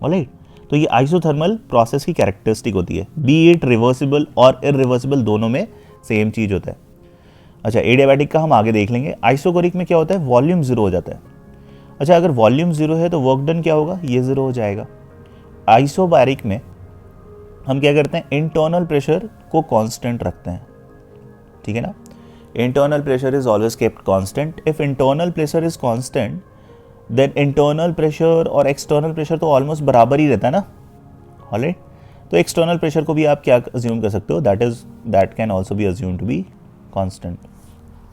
ऑलराइट। तो ये आइसोथर्मल प्रोसेस की कैरेक्टरिस्टिक होती है, बी इट रिवर्सिबल और इरिवर्सिबल दोनों में सेम चीज़ होता है। अच्छा, एडियाबैटिक का हम आगे देख लेंगे। आइसोकोरिक में क्या होता है, वॉल्यूम ज़ीरो हो जाता है। अच्छा, अगर वॉल्यूम ज़ीरो है तो वर्क डन क्या होगा, ये ज़ीरो हो जाएगा। आइसोबैरिक में हम क्या करते हैं, इंटरनल प्रेशर को कांस्टेंट रखते हैं, ठीक है ना, internal pressure is always kept constant. If internal pressure is constant then internal pressure और एक्सटर्नल प्रेशर तो ऑलमोस्ट बराबर ही रहता है ना, ऑलराइट। तो एक्सटर्नल प्रेशर को भी आप क्या अज्यूम कर सकते हो, that can also be assume to be constant,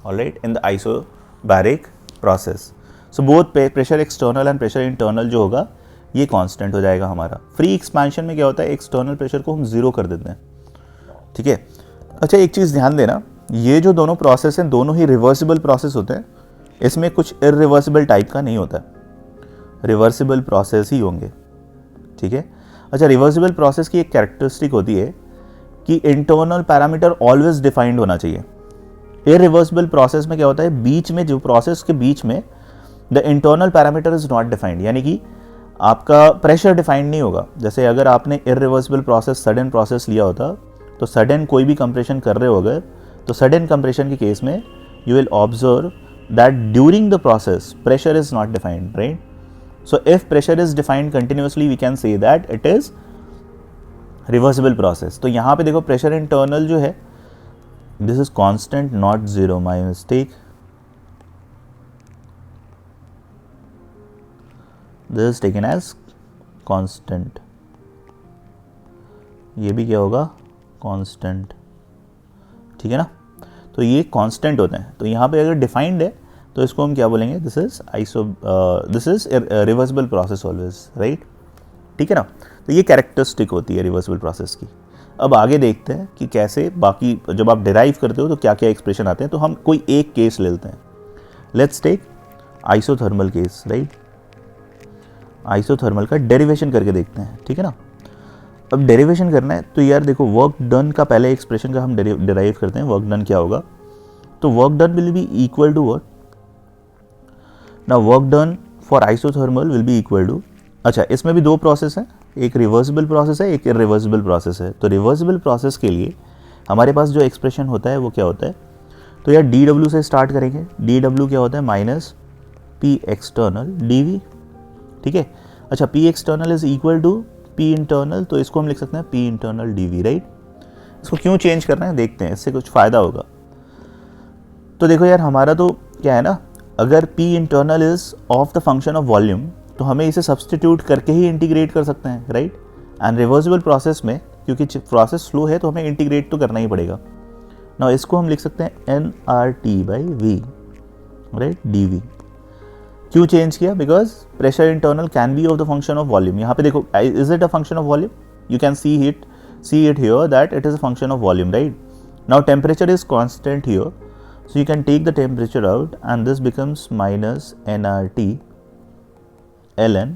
alright, in the isobaric process. So both pressure external and pressure internal जो होगा ये कांस्टेंट हो जाएगा हमारा। फ्री एक्सपेंशन में क्या होता है, एक्सटर्नल प्रेशर को हम ज़ीरो कर देते हैं, ठीक है। अच्छा, एक चीज़ ध्यान देना, ये जो दोनों प्रोसेस हैं दोनों ही रिवर्सिबल प्रोसेस होते हैं, इसमें कुछ इरिवर्सिबल टाइप का नहीं होता, रिवर्सिबल प्रोसेस ही होंगे, ठीक है। अच्छा, रिवर्सिबल प्रोसेस की एक कैरेक्टरिस्टिक होती है कि इंटरनल पैरामीटर ऑलवेज डिफाइंड होना चाहिए। इरिवर्सिबल प्रोसेस में क्या होता है, बीच में जो प्रोसेस के बीच में the internal parameter is not defined, यानी कि आपका प्रेशर डिफाइंड नहीं होगा। जैसे अगर आपने इरिवर्सिबल प्रोसेस सडन प्रोसेस लिया होता, तो सडन कोई भी कंप्रेशन कर रहे हो अगर, तो सडन कंप्रेशन के केस में you will observe that during the process pressure is not defined, right. So if pressure is defined continuously we can say that it is reversible process. तो यहाँ पे देखो प्रेशर इंटरनल जो है this is constant not zero, my mistake, this is taken as constant, ये भी क्या होगा, कांस्टेंट, ठीक है ना। तो ये कांस्टेंट होते हैं, तो यहाँ पे अगर डिफाइंड है तो इसको हम क्या बोलेंगे, this is reversible process always, right, ठीक है ना। तो ये कैरेक्टरिस्टिक होती है रिवर्सिबल प्रोसेस की। अब आगे देखते हैं कि कैसे बाकी जब आप डिराइव करते हो तो क्या क्या एक्सप्रेशन आते हैं। तो हम कोई एक केस ले लेते हैं। Let's take isothermal case, right. Isothermal का डेरिवेशन करके देखते हैं, ठीक है ना। अब डेरिवेशन करना है तो यार देखो, वर्क डन का पहले एक्सप्रेशन का हम डिराइव करते हैं। वर्क डन क्या होगा, तो work done will be equal to what, now work done for isothermal will be equal to, अच्छा इसमें भी दो प्रोसेस है, एक रिवर्सिबल प्रोसेस है, एक इरिवर्सिबल प्रोसेस है। तो रिवर्सिबल प्रोसेस के लिए हमारे पास जो एक्सप्रेशन होता है वो क्या होता है, तो यार डी डब्ल्यू से स्टार्ट करेंगे। डी डब्ल्यू क्या होता है, minus P external D V, ठीक है। अच्छा, P external is equal to P internal, तो इसको हम लिख सकते हैं P internal D V, right. इसको क्यों चेंज करना है देखते हैं, इससे कुछ फ़ायदा होगा। तो देखो यार, हमारा तो क्या है ना, अगर P internal is of the function of volume तो हमें इसे सब्सटीट्यूट करके ही इंटीग्रेट कर सकते हैं, राइट। एंड रिवर्सिबल प्रोसेस में क्योंकि प्रोसेस स्लो है तो हमें इंटीग्रेट तो करना ही पड़ेगा ना। इसको हम लिख सकते हैं N R T by V, right, D V. क्यों चेंज किया, because pressure internal can be of the function of volume. यहाँ पे देखो, is it a function of volume, you can see it here that it is a function of volume, right. Now temperature is constant here, so you can take the temperature out and this becomes minus nRT ln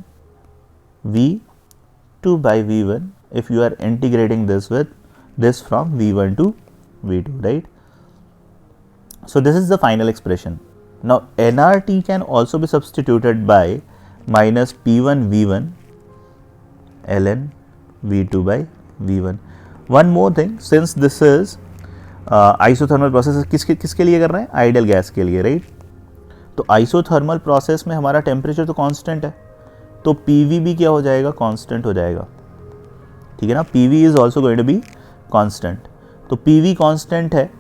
V2 by V1 if you are integrating this from V1 to V2, right. So this is the final expression. Now nRT can also be substituted by minus P1 V1 ln V2 by V1. One more thing, since this is isothermal process किसके लिए कर रहे हैं, ideal gas के लिए, right. तो isothermal process में हमारा टेम्परेचर तो कांस्टेंट है, तो पीवी भी क्या हो जाएगा, कांस्टेंट हो जाएगा, ठीक है ना। PV is also going to be constant. तो पीवी कांस्टेंट है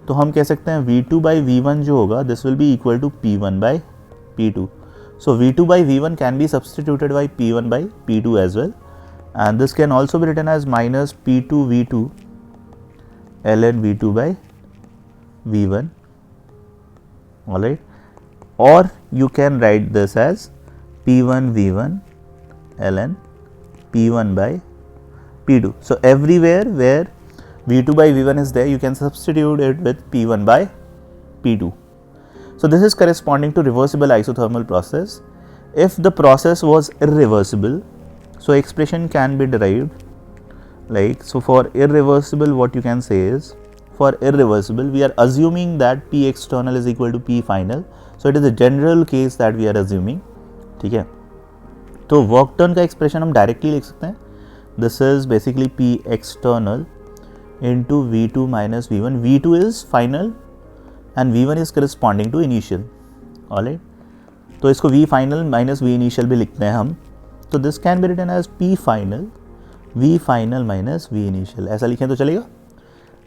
तो हम कह सकते हैं V2 बाई V1 जो होगा this will be equal to P1 by P2। So V2 by V1 can be substituted by P1 by P2 as well, and this can also be written as minus P2 V2 ln V2 by V1, alright, or you can write this as P1 V1 ln P1 by P2. So everywhere where V2 by V1 is there, you can substitute it with P1 by P2. So this is corresponding to reversible isothermal process. If the process was irreversible, so expression can be derived like, so for irreversible what you can say is, for irreversible we are assuming that P external is equal to P final, so it is a general case that we are assuming, ठीक है। तो work done का expression हम directly लिख सकते हैं, this is basically P external into V2 minus V1. V2 is final and V1 is corresponding to initial, alright। तो इसको V final minus V initial भी लिखते हैं हम, तो this can be written as P final V final minus V initial, ऐसा लिखें तो चलेगा,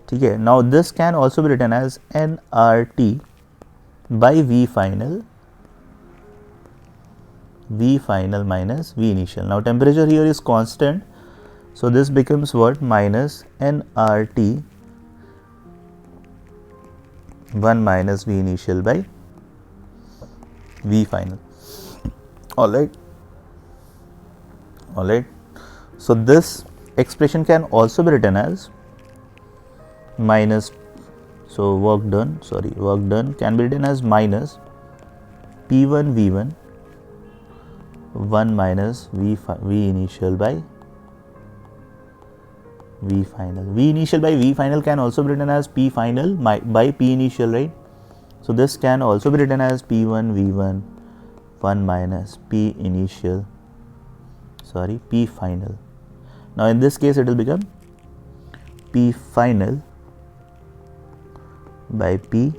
ठीक है। Now this can also be written as nRT by V final minus V initial. Now temperature here is constant, so this becomes what, minus nRT 1 minus V initial by V final, alright. So this expression can also be written as minus, so work done can be written as minus P1 V1 1 minus V initial by V final. V initial by V final can also be written as P final by P initial, right. So this can also be written as P1 V1 1 minus P initial, sorry, P final. Now in this case it will become P final by P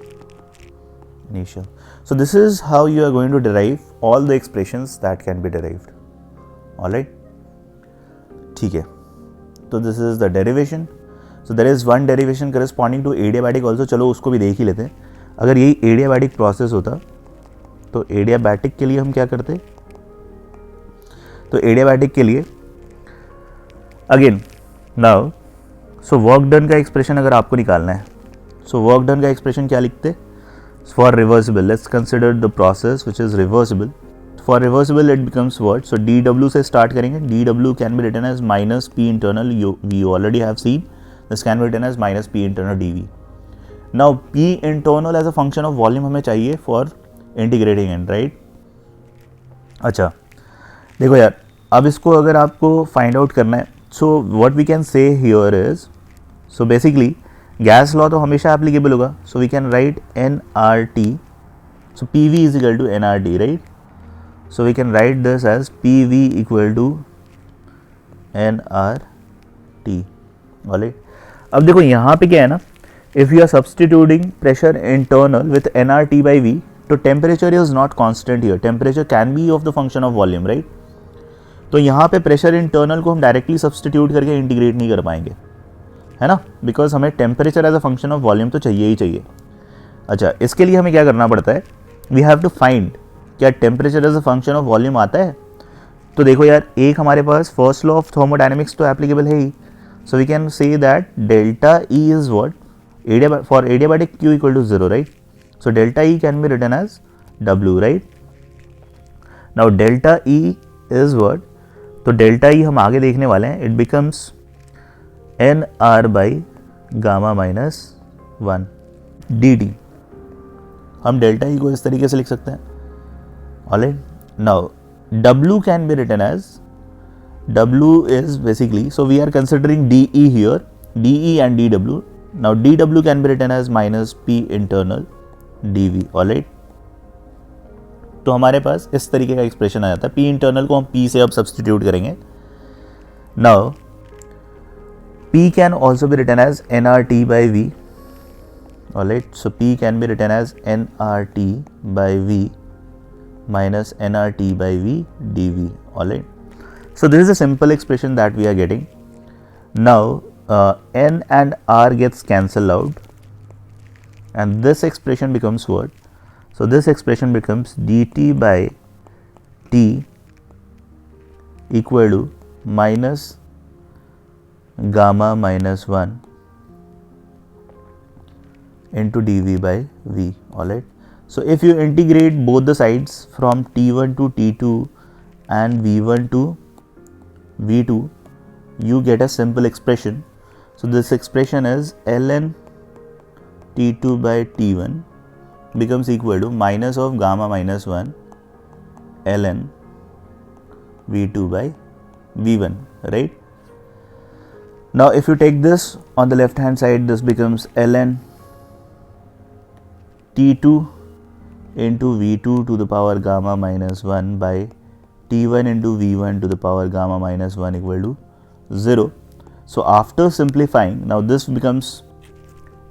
initial. So this is how you are going to derive all the expressions that can be derived, alright, ठीक है। तो this is the derivation. So there is one derivation corresponding to adiabatic also, चलो उसको भी देख ही लेते हैं। अगर यही adiabatic प्रोसेस होता तो adiabatic के लिए हम क्या करते, तो एडियाबैटिक के लिए again now, so work done का एक्सप्रेशन अगर आपको निकालना है, सो वर्क डन का एक्सप्रेशन क्या लिखते, for reversible let's consider the process which is reversible. For reversible it becomes what, so D W से स्टार्ट करेंगे, D W can be written as minus P internal, we already have seen, this can be written as minus P internal D V. Now P internal as a function of volume हमें चाहिए for integrating and, right. अच्छा देखो यार, अब इसको अगर आपको find out करना है, so what we can say here is, so basically gas law तो हमेशा एप्लीकेबल होगा. So we can write N R T, so P V is equal to N R T, right. So we can write this as P V equal to N R T. Alright, अब देखो यहाँ पे क्या है ना, if you are substituting pressure internal with N R T by V, तो temperature is not constant here. Temperature can be of the function of volume, right. तो यहाँ पे प्रेशर इंटरनल को हम डायरेक्टली सब्सटीट्यूट करके इंटीग्रेट नहीं कर पाएंगे, है ना, बिकॉज हमें temperature as a function of volume तो चाहिए ही चाहिए. अच्छा, इसके लिए हमें क्या करना पड़ता है, वी हैव टू फाइंड क्या temperature as a function of volume आता है. तो देखो यार, एक हमारे पास फर्स्ट लॉ ऑफ थर्मोडायनेमिक्स तो एप्लीकेबल है ही. So we can say that delta E is what, for adiabatic Q equal to 0, right. So delta E can be written as W, right. Now delta E is what, तो delta E हम आगे देखने वाले हैं, it becomes N R by gamma minus 1 D T. हम delta E को इस तरीके से लिख सकते हैं. Alright, now W can be written as, W is basically, so we are considering DE here, DE and DW. Now DW can be written as minus P internal dV, alright. तो हमारे पास इस तरीके का एक्सप्रेशन आ जाता है. P internal को हम P से अब सब्सटीट्यूट करेंगे. Now P can also be written as nRT by V, alright. So P can be written as nRT by V minus nRT by V dV, alright. So this is a simple expression that we are getting. Now n and r gets cancelled out and this expression becomes what? So this expression becomes dt by t equal to minus gamma minus 1 into dV by V, alright. So if you integrate both the sides from T1 to T2 and V1 to V2, you get a simple expression. So this expression is ln T2 by T1 becomes equal to minus of gamma minus 1 ln V2 by V1, right. Now if you take this on the left hand side, this becomes ln T2 into V2 to the power gamma minus 1 by T1 into V1 to the power gamma minus 1 equal to 0. So after simplifying, now this becomes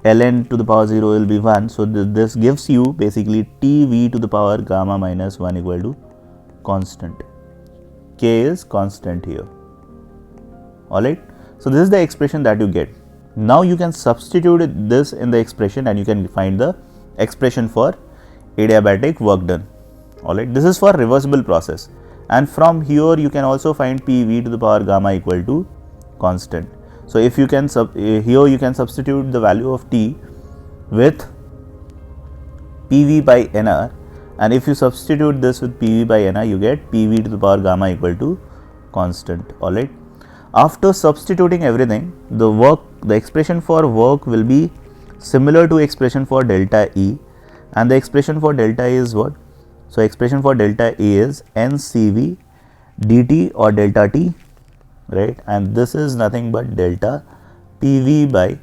ln to the power 0 will be 1. So this gives you basically TV to the power gamma minus 1 equal to constant. K is constant here. Alright. So this is the expression that you get. Now you can substitute this in the expression and you can find the expression for adiabatic work done. Alright, this is for reversible process, and from here you can also find PV to the power gamma equal to constant. So if you can here you can substitute the value of T with PV by NR, and if you substitute this with PV by NR, you get PV to the power gamma equal to constant. Alright, after substituting everything, the expression for work will be similar to expression for delta E. And the expression for delta E is what? So expression for delta E is NCV dt or delta T, right? And this is nothing but delta PV by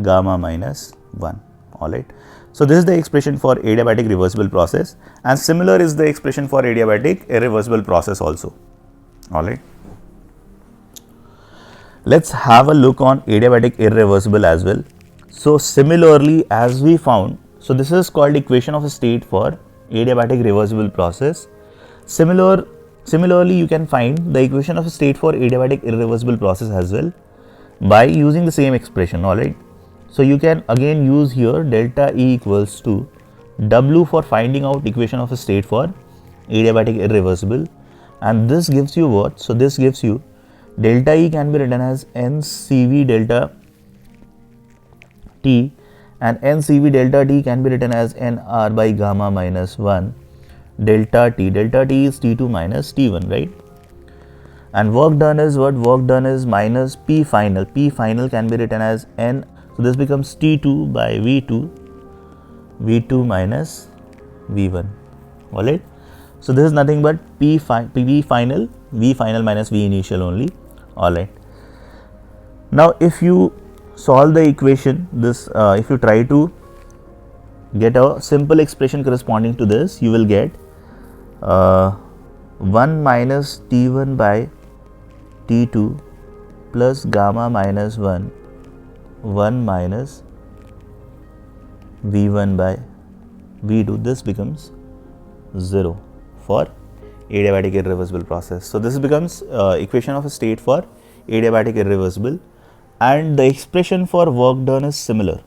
gamma minus 1, alright. So this is the expression for adiabatic reversible process, and similar is the expression for adiabatic irreversible process also, alright. Let's have a look on adiabatic irreversible as well. So similarly, as we found, so this is called equation of state for adiabatic reversible process. Similarly, you can find the equation of state for adiabatic irreversible process as well by using the same expression, alright. So you can again use here delta E equals to W for finding out equation of state for adiabatic irreversible, and this gives you what? So this gives you delta E can be written as NCV delta T, and NCV delta T can be written as NR by gamma minus 1 delta T. Delta T is T2 minus T1, right? and work done is what? Work done is minus P final. P final can be written as N, so this becomes T2 by V2 minus V1. Alright, so this is nothing but V final minus V initial only. Alright, now if you solve the equation, this if you try to get a simple expression corresponding to this, you will get 1 minus T1 by T2 plus gamma minus 1 minus V1 by V2. This becomes 0 for adiabatic irreversible process. So this becomes equation of a state for adiabatic irreversible, and the expression for work done is similar,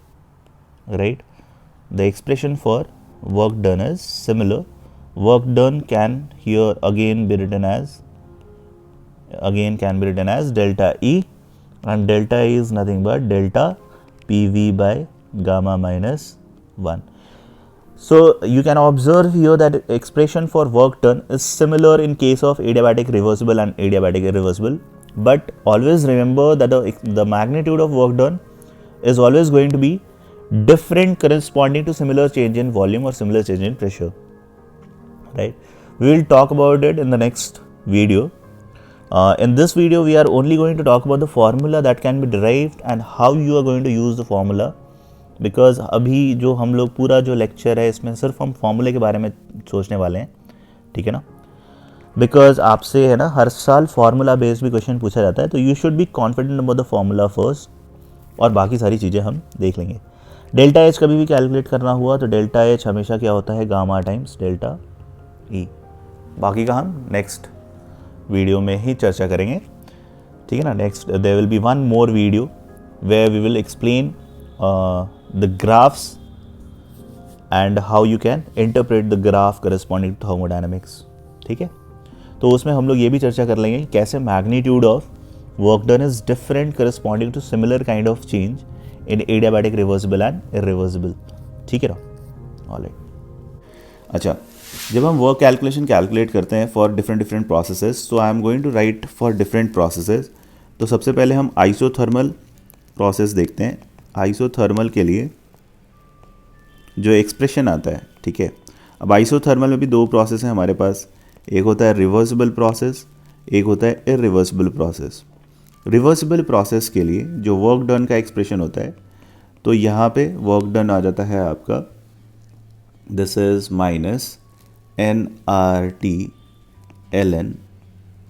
right? The expression for work done is similar. Work done can here again be written as delta E, and delta E is nothing but delta PV by gamma minus 1. So you can observe here that expression for work done is similar in case of adiabatic reversible and adiabatic irreversible, but always remember that the magnitude of work done is always going to be different corresponding to similar change in volume or similar change in pressure, right? We will talk about it in the next video. In this video we are only going to talk about the formula that can be derived and how you are going to use the formula, because अभी जो हम लोग पूरा जो lecture है इसमें सिर्फ हम फॉर्मूले के बारे में सोचने वाले हैं, ठीक है ना? बिकॉज आपसे है ना हर साल फार्मूला बेस्ड भी क्वेश्चन पूछा जाता है, तो you should be confident about the formula first, और बाकी सारी चीज़ें हम देख लेंगे. डेल्टा एच कभी भी कैलकुलेट करना हुआ तो डेल्टा एच हमेशा क्या होता है? Gamma times delta E. बाकी का हम नेक्स्ट वीडियो में ही चर्चा करेंगे, ठीक है ना? Next there will be one more video where we will explain the graphs and how you can interpret the graph corresponding to thermodynamics, ठीक है? तो उसमें हम लोग ये भी चर्चा कर लेंगे कैसे magnitude of work done is different corresponding to similar kind of change in adiabatic reversible and irreversible, ठीक है ना? ऑलराइट. अच्छा, जब हम वर्क कैलकुलेशन कैलकुलेट करते हैं for different processes, so I am going to write for different processes. तो सबसे पहले हम आइसोथर्मल प्रोसेस देखते हैं. आइसोथर्मल के लिए जो एक्सप्रेशन आता है, ठीक है? अब आइसोथर्मल में भी दो प्रोसेस हैं हमारे पास. एक होता है रिवर्सिबल प्रोसेस, एक होता है इरिवर्सिबल प्रोसेस. रिवर्सिबल प्रोसेस के लिए जो वर्क डन का एक्सप्रेशन होता है, तो यहाँ पे वर्क डन आ जाता है आपका, this is minus NRT ln.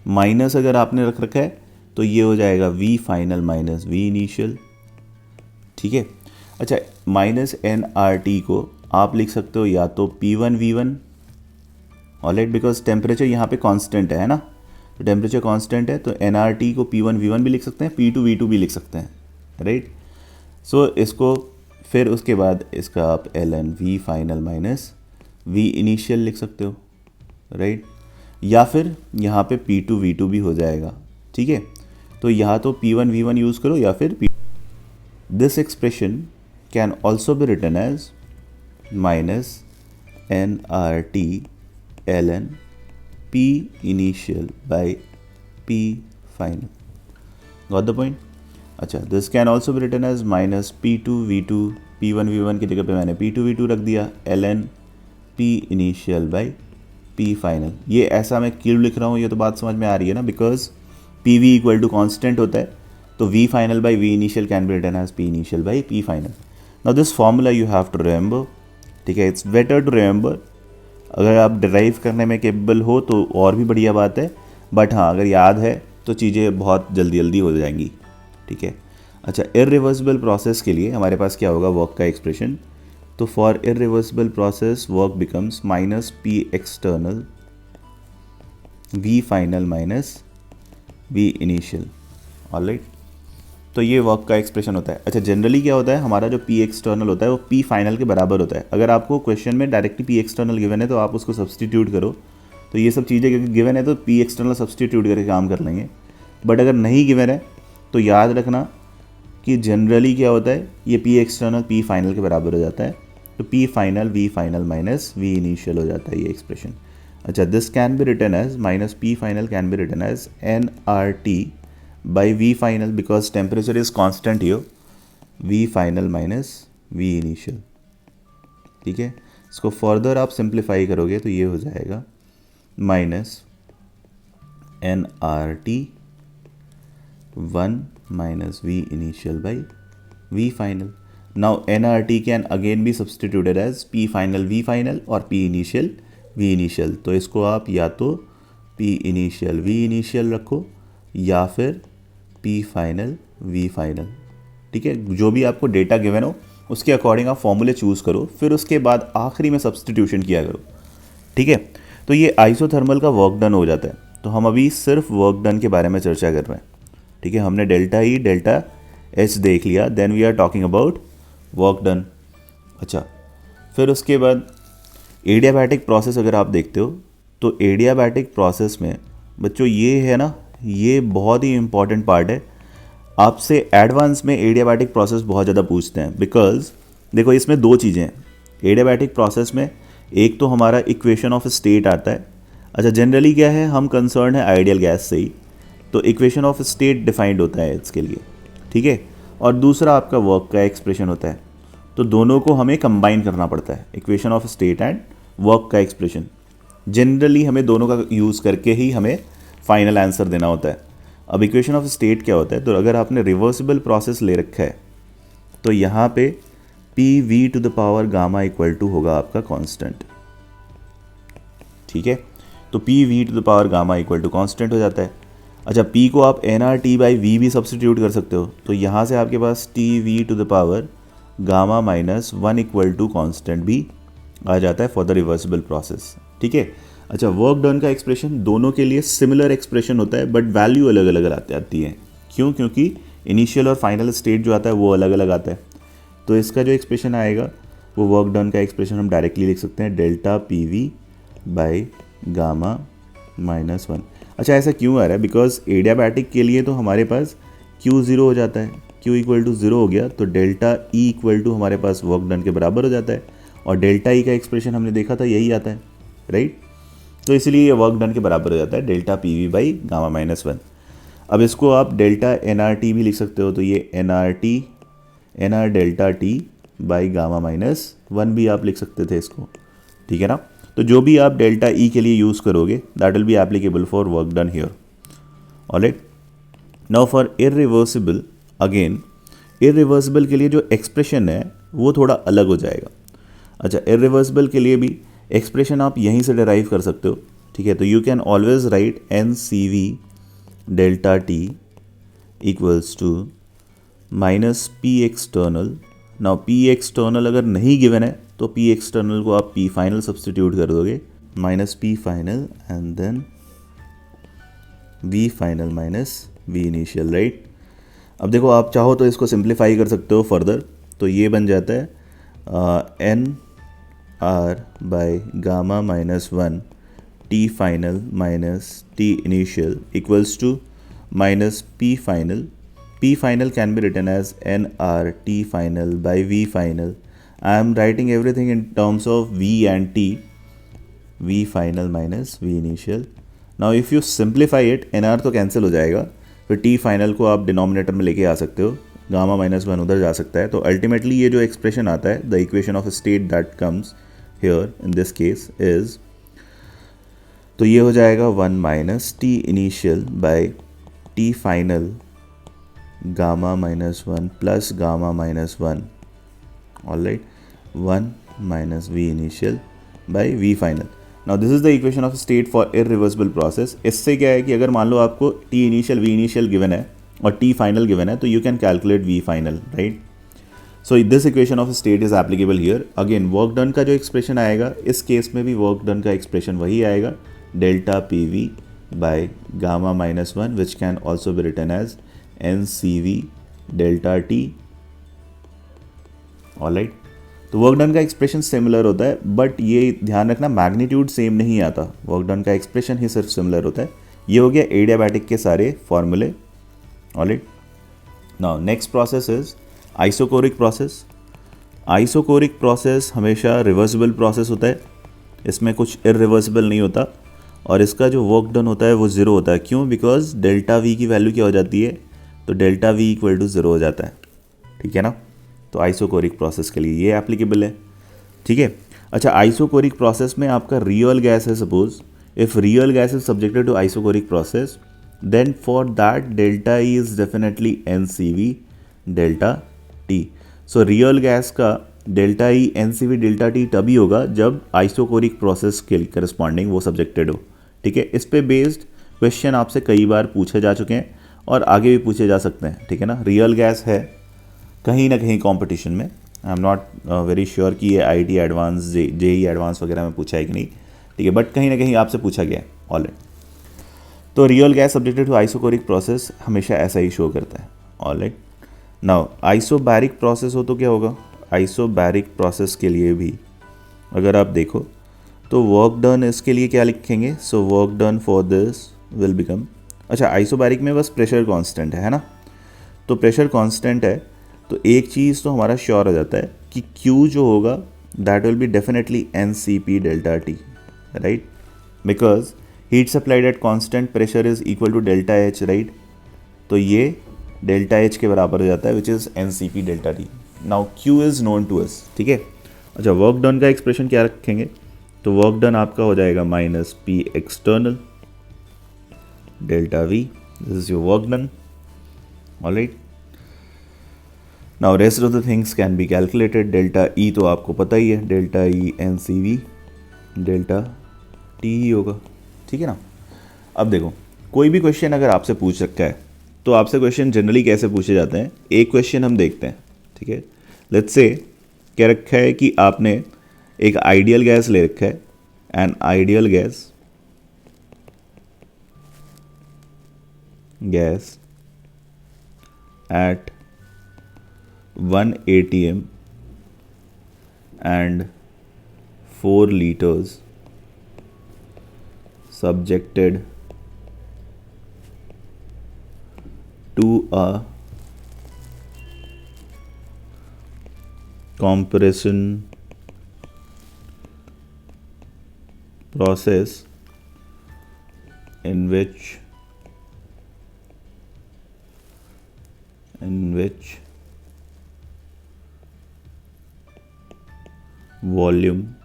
Minus अगर आपने रख रखा है तो ये हो जाएगा V final minus V initial, ठीक है? अच्छा, माइनस NRT को आप लिख सकते हो या तो P1 V1, alright, because temperature यहाँ पे कांस्टेंट है ना, तो टेम्परेचर कांस्टेंट है, तो NRT को P1 V1 भी लिख सकते हैं, P2 V2 भी लिख सकते हैं, राइट? सो इसको फिर उसके बाद इसका आप ln V final minus V initial लिख सकते हो, राइट? या फिर यहाँ पे P2 V2 भी हो जाएगा, ठीक है? तो यहाँ तो P1 V1 यूज़ करो या फिर this expression can also be written as minus NRT ln P initial by P final. Got the point? अच्छा, this can also be written as minus P2 V2, P1 V1 की जगह पे मैंने P2 V2 रख दिया, ln P initial by P final. ये ऐसा मैं क्यों लिख रहा हूँ, ये तो बात समझ में आ रही है ना, because PV equal to constant होता है, तो V final by V initial can be written as P initial by P final. Now this formula you have to remember, ठीक है? It's better to remember. अगर आप डिराइव करने में capable हो तो और भी बढ़िया बात है, बट हाँ, अगर याद है तो चीज़ें बहुत जल्दी हो जाएंगी, ठीक है? अच्छा, इरिवर्सिबल प्रोसेस के लिए हमारे पास क्या होगा वर्क का एक्सप्रेशन? तो for irreversible process work becomes minus P external V final minus V initial, alright? तो ये वर्क का एक्सप्रेशन होता है. अच्छा, जनरली क्या होता है, हमारा जो P एक्सटर्नल होता है वो P फाइनल के बराबर होता है. अगर आपको क्वेश्चन में डायरेक्टली P एक्सटर्नल गिवन है तो आप उसको सब्सटीट्यूट करो, तो ये सब चीज़ें क्योंकि गिवन है तो P एक्सटर्नल सब्सटीट्यूट करके काम कर लेंगे. बट अगर नहीं गिवन है तो याद रखना कि जनरली क्या होता है, ये P एक्सटर्नल P फाइनल के बराबर हो जाता है, तो P final V final minus V initial हो जाता है ये एक्सप्रेशन. अच्छा, this can be written as minus P final can be written as N R T by V final because temperature is constant here, V final minus V initial. ठीक है, इसको further आप simplify करोगे तो ये हो जाएगा minus N R T 1 minus V initial by V final. Now N R T can again be substituted as P final V final और पी इनिशियल वी इनिशियल। तो इसको आप या तो पी इनिशियल वी इनिशियल रखो या फिर P final V final. ठीक है, जो भी आपको डेटा गिवन हो उसके अकॉर्डिंग आप फॉर्मूले चूज़ करो, फिर उसके बाद आखिरी में सब्सटीट्यूशन किया करो। ठीक है, तो ये आइसोथर्मल का वर्क डन हो जाता है। तो हम अभी सिर्फ वर्क डन के बारे में चर्चा कर रहे हैं। ठीक है, हमने डेल्टा ई डेल्टा एच देख लिया, then we are talking about work done. अच्छा, फिर उसके बाद एडियाबैटिक प्रोसेस अगर आप देखते हो तो एडियाबैटिक प्रोसेस में बच्चों ये है ना, ये बहुत ही इंपॉर्टेंट पार्ट है। आपसे एडवांस में एडियाबैटिक प्रोसेस बहुत ज़्यादा पूछते हैं बिकॉज देखो इसमें दो चीज़ें हैं एडियाबैटिक प्रोसेस में। एक तो हमारा इक्वेशन ऑफ स्टेट आता है। अच्छा, जनरली क्या है, हम कंसर्न है आइडियल गैस से ही, तो इक्वेशन ऑफ स्टेट डिफाइंड होता है इसके लिए। ठीक है, और दूसरा आपका वर्क का एक्सप्रेशन होता है। तो दोनों को हमें कंबाइन करना पड़ता है, equation of state and work का एक्सप्रेशन। जनरली हमें दोनों का यूज़ करके ही हमें फाइनल आंसर देना होता है। अब इक्वेशन ऑफ स्टेट क्या होता है, तो अगर आपने रिवर्सिबल प्रोसेस ले रखा है तो यहाँ पे P V to the power gamma equal to होगा आपका कांस्टेंट। ठीक है, तो P V to the power gamma equal to constant हो जाता है। अच्छा, पी को आप n R T by V भी सब्सटीट्यूट कर सकते हो, तो यहाँ से आपके पास T V to the power gamma minus 1 equal to constant भी आ जाता है फॉर द रिवर्सिबल प्रोसेस। ठीक है, अच्छा, वर्क डन का एक्सप्रेशन दोनों के लिए सिमिलर एक्सप्रेशन होता है बट वैल्यू अलग अलग आती है। क्यों? क्योंकि इनिशियल और फाइनल स्टेट जो आता है वो अलग अलग आता है। तो इसका जो एक्सप्रेशन आएगा वो वर्क डन का एक्सप्रेशन हम डायरेक्टली लिख सकते हैं delta P V by gamma minus 1। अच्छा, ऐसा क्यों आ रहा है? बिकॉज एडियाबैटिक के लिए तो हमारे पास Q 0 हो जाता है, Q इक्वल टू 0 हो गया तो डेल्टा E इक्वल टू हमारे पास वर्क डन के बराबर हो जाता है, और डेल्टा E का एक्सप्रेशन हमने देखा था यही आता है, राइट। तो इसलिए ये वर्क डन के बराबर हो जाता है delta P V by gamma minus 1। अब इसको आप डेल्टा एन आर टी भी लिख सकते हो, तो ये N R delta T by gamma minus 1 भी आप लिख सकते थे इसको। ठीक है ना, तो जो भी आप डेल्टा ई के लिए यूज़ करोगे that will be applicable for work done here. Alright, now for irreversible, again irreversible के लिए जो एक्सप्रेशन है वो थोड़ा अलग हो जाएगा। अच्छा, इरिवर्सिबल के लिए भी एक्सप्रेशन आप यहीं से डिराइव कर सकते हो। ठीक है, तो you can always write N C V delta T equals to minus P external. Now P external अगर नहीं गिवन है तो पी एक्सटर्नल को आप पी फाइनल सब्सटीट्यूट कर दोगे, minus P final and then V final minus V initial, right. अब देखो आप चाहो तो इसको सिंप्लीफाई कर सकते हो फर्दर, तो ये बन जाता है N R by gamma minus 1 T final minus T initial equals to minus P final. P final can be written as nRT final by V final. I am writing everything in terms of V and T. V final minus V initial. Now if you simplify it, NR तो cancel हो जाएगा, फिर T final को आप denominator में लेके आ सकते हो, गामा माइनस 1 उधर जा सकता है। तो अल्टीमेटली ये जो एक्सप्रेशन आता है, the equation of state that comes here in this case is, तो ये हो जाएगा 1 minus T initial by T final gamma minus 1 plus gamma minus 1, alright, 1 minus V initial by V final. Now this is the equation of state for irreversible process. इससे क्या है कि अगर मान लो आपको T initial V initial given है और टी फाइनल गिवन है तो you can calculate V final, right. So this equation of state is applicable here. Again work done का जो एक्सप्रेशन आएगा इस केस में भी वर्क डन का एक्सप्रेशन वही आएगा, delta P V by gamma minus 1 which can also be written as NCV delta T, alright. तो वर्क डन का एक्सप्रेशन सिमिलर होता है, बट ये ध्यान रखना मैग्नीट्यूड सेम नहीं आता, वर्क डन का एक्सप्रेशन ही सिर्फ सिमिलर होता है। ये हो गया एडियाबैटिक के सारे फॉर्मूले, alright. Now next process is isochoric process. Isochoric process हमेशा रिवर्सिबल प्रोसेस होता है। इसमें कुछ इरिवर्सिबल नहीं होता और इसका जो वर्क डन होता है वो ज़ीरो होता है। क्यों? बिकॉज डेल्टा वी की वैल्यू क्या हो जाती है, तो delta V equal to zero हो जाता है। ठीक है ना? तो आइसोकोरिक प्रोसेस के लिए ये एप्लीकेबल है। ठीक है। अच्छा, आइसोकोरिक प्रोसेस में आपका रियल गैस है, suppose if real gas is subjected to isochoric process, then for that delta E is definitely NCV delta T. So real gas का delta E NCV delta T तभी होगा जब isochoric process के corresponding वो subjected हो। ठीक है। इस पे बेस्ड क्वेश्चन आपसे कई बार पूछे जा चुके हैं और आगे भी पूछे जा सकते हैं। ठीक है ना? रियल गैस है कहीं ना कहीं कंपटीशन में, I am not very sure कि ये IIT एडवांस JEE एडवांस वगैरह में पूछा है कि नहीं। ठीक है, बट कहीं ना कहीं आपसे पूछा गया है ऑलरेडी। तो real gas subjected to isochoric process हमेशा ऐसा ही शो करता है। ऑलराइट, नाउ आइसोबैरिक प्रोसेस हो तो क्या होगा? आइसोबैरिक प्रोसेस के लिए भी अगर आप देखो तो वर्क डन इसके लिए क्या लिखेंगे? सो work done for this will become, अच्छा आइसोबैरिक में बस प्रेशर कांस्टेंट है ना, तो प्रेशर कांस्टेंट है तो एक चीज़ तो हमारा श्योर हो जाता है कि Q जो होगा that will be definitely NCP delta T, right? Because heat supplied at constant pressure is equal to delta H, right? तो ये डेल्टा H के बराबर हो जाता है which is NCP delta T। Now Q is known to us. ठीक है। अच्छा, वर्क डन का एक्सप्रेशन क्या रखेंगे? तो वर्क डन आपका हो जाएगा minus P external delta V, this is your work done. Alright, now rest of the things can be calculated. Delta E तो आपको पता ही है, delta E NCV delta T ही होगा। ठीक है ना? अब देखो, कोई भी क्वेश्चन अगर आपसे पूछ रखा है तो आपसे क्वेश्चन जनरली कैसे पूछे जाते हैं, एक क्वेश्चन हम देखते हैं। ठीक है, लेट्स से क्या रखा है कि आपने एक आइडियल गैस ले रखा है, an ideal gas at 1 atm and 4 liters subjected to a compression process in which volume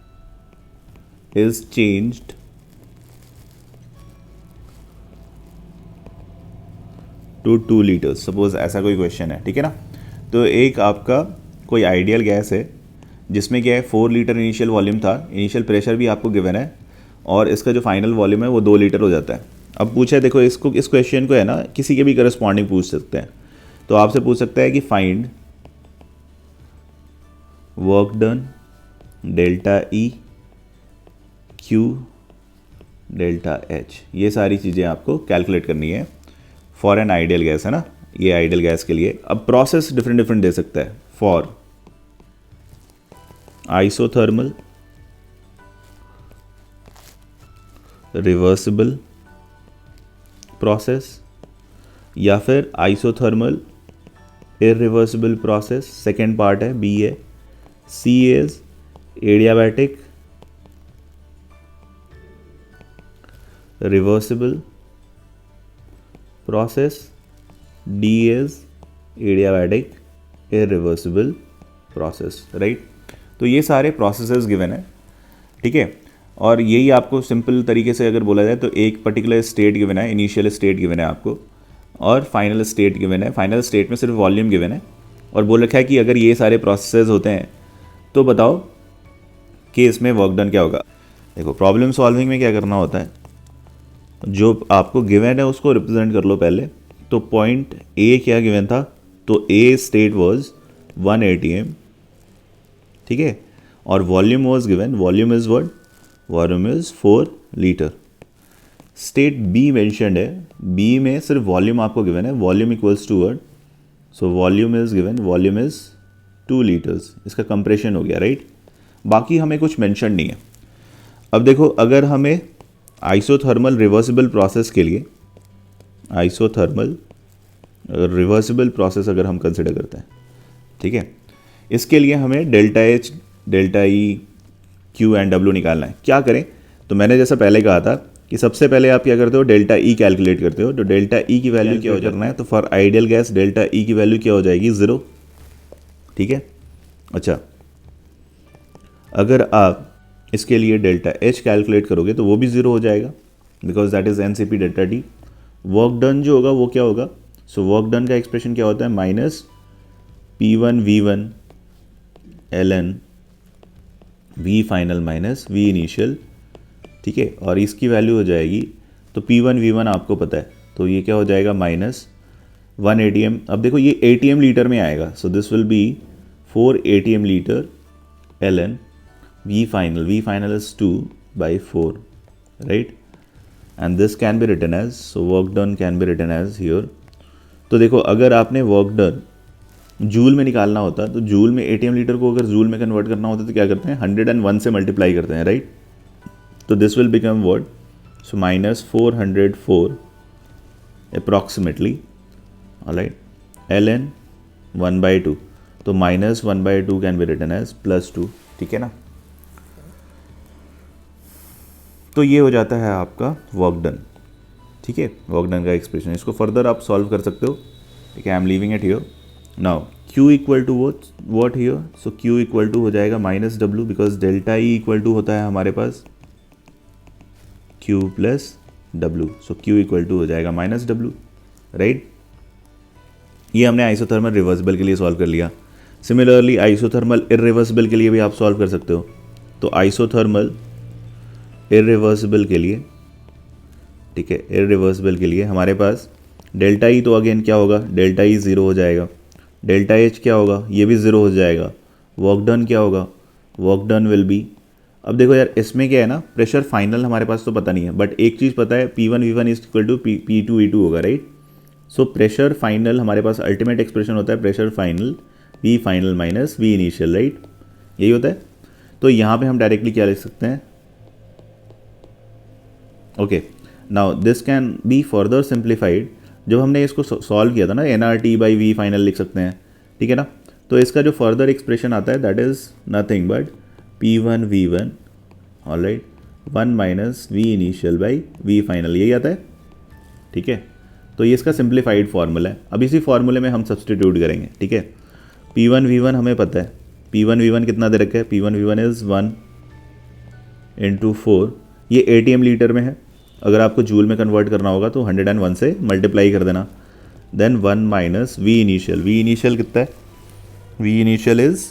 is changed to 2 litres. Suppose ऐसा कोई क्वेश्चन है। ठीक है ना? तो एक आपका कोई आइडियल गैस है जिसमें क्या है 4 लीटर इनिशियल वॉल्यूम था, इनिशियल प्रेशर भी आपको गिवन है और इसका जो फाइनल वॉल्यूम है वो 2 लीटर हो जाता है। अब पूछा है, देखो इसको, इस क्वेश्चन को है ना किसी के भी करस्पॉन्डिंग पूछ सकते हैं। तो आपसे पूछ सकता है कि find work done delta E Q delta H, ये सारी चीज़ें आपको कैलकुलेट करनी है फॉर एन आइडियल गैस, है ना? ये आइडियल गैस के लिए। अब प्रोसेस डिफरेंट दे सकता है। फॉर आइसोथर्मल, रिवर्सिबल प्रोसेस या फिर isothermal irreversible process, second part है, बी है। C is adiabatic reversible process, D is adiabatic irreversible process, right? तो ये सारे प्रोसेसेस गिवन है। ठीक है, और यही आपको सिंपल तरीके से अगर बोला जाए तो एक पर्टिकुलर स्टेट गिवन है, इनिशियल स्टेट गिवन है आपको, और फाइनल स्टेट गिवन है। फाइनल स्टेट में सिर्फ वॉल्यूम गिवन है और बोल रखा है कि अगर ये सारे प्रोसेसेस होते हैं तो बताओ कि इसमें वर्क डन क्या होगा। देखो, प्रॉब्लम सॉल्विंग में क्या करना होता है, जो आपको गिवन है उसको रिप्रेजेंट कर लो पहले। तो पॉइंट ए क्या गिवन था, तो ए स्टेट वाज 1 atm, ठीक है, और volume was given, volume is what, volume is 4 litre. State B mentioned है, बी में सिर्फ वॉल्यूम आपको गिवन है, volume equals to what, so volume is given, volume is 2 litres. इसका कंप्रेशन हो गया, राइट? बाकी हमें कुछ मेंशन नहीं है। अब देखो, अगर हमें आइसोथर्मल रिवर्सिबल प्रोसेस के लिए, आइसोथर्मल रिवर्सिबल प्रोसेस अगर हम कंसिडर करते हैं, ठीक है, इसके लिए हमें delta H, delta E, Q and W निकालना है। क्या करें, तो मैंने जैसा पहले कहा था कि सबसे पहले आप क्या करते हो, डेल्टा E कैलकुलेट करते हो। तो डेल्टा E की वैल्यू क्या हो करना है, तो for ideal gas delta E की वैल्यू क्या हो जाएगी, 0। ठीक है। अच्छा, अगर आप इसके लिए डेल्टा H कैलकुलेट करोगे तो वो भी 0 हो जाएगा, because that is NCP delta T। Work done जो होगा वो क्या होगा, सो वर्क डन का एक्सप्रेशन क्या होता है, minus P1V1 ln V final minus V initial. ठीक है, और इसकी वैल्यू हो जाएगी, तो P1V1 आपको पता है, तो ये क्या हो जाएगा, माइनस 1 ATM। अब देखो ये ATM लीटर में आएगा, so this will B 4 ATM litre ln V final is 2/4, right? And this can be written as, so work done can be written as here। तो देखो अगर आपने वर्क डन जूल में निकालना होता, तो जूल में ATM लीटर को अगर जूल में कन्वर्ट करना होता तो क्या करते हैं, 101 से मल्टीप्लाई करते हैं, राइट? तो this will become what, so minus 404 approximately, alright, ln 1/2। तो minus 1/2 can be written as +2। ठीक है ना, तो ये हो जाता है आपका वर्क डन। ठीक है, वर्क डन का एक्सप्रेशन, इसको फर्दर आप सॉल्व कर सकते हो। ठीक है, I am leaving it here. Now Q equal to what here, so Q equal to हो जाएगा minus W, because delta E equal to होता है हमारे पास Q plus W, so Q equal to हो जाएगा माइनस W, राइट? ये हमने आइसोथर्मल रिवर्सिबल के लिए सॉल्व कर लिया। सिमिलरली आइसोथर्मल इरिवर्सिबल के लिए भी आप सॉल्व कर सकते हो। तो आइसोथर्मल इरिवर्सिबल के लिए, ठीक है, इरिवर्सिबल के लिए हमारे पास डेल्टा ई, तो अगेन क्या होगा, डेल्टा ई 0 हो जाएगा। डेल्टा एच क्या होगा, ये भी 0 हो जाएगा। वर्क डन क्या होगा, वर्क डन विल बी, अब देखो यार इसमें क्या है ना, प्रेशर फाइनल हमारे पास तो पता नहीं है, बट एक चीज़ पता है, P1V1 is equal to P2E2 होगा, राइट? सो प्रेशर फाइनल हमारे पास अल्टीमेट एक्सप्रेशन होता है pressure final V final minus V initial, right? यही होता है। तो यहाँ पे हम डायरेक्टली क्या लिख सकते हैं, okay, now this can be further simplified. जब हमने इसको सॉल्व किया था ना, nRT/V फाइनल लिख सकते हैं, ठीक है ना? तो इसका जो फर्दर एक्सप्रेशन आता है that is nothing but P1V1, alright, 1 minus V initial by V final, यही आता है। ठीक है, तो ये इसका सिंप्लीफाइड फार्मूला है। अब इसी फार्मूले में हम सब्सटीट्यूट करेंगे। ठीक है, P1V1 हमें पता है, P1V1 कितना दे रखा है, P1V1 इज़ 1 × 4, ये ATM लीटर में है। अगर आपको जूल में कन्वर्ट करना होगा तो 101 से मल्टीप्लाई कर देना, then 1 minus V initial. V initial कितना है, V इनिशियल इज़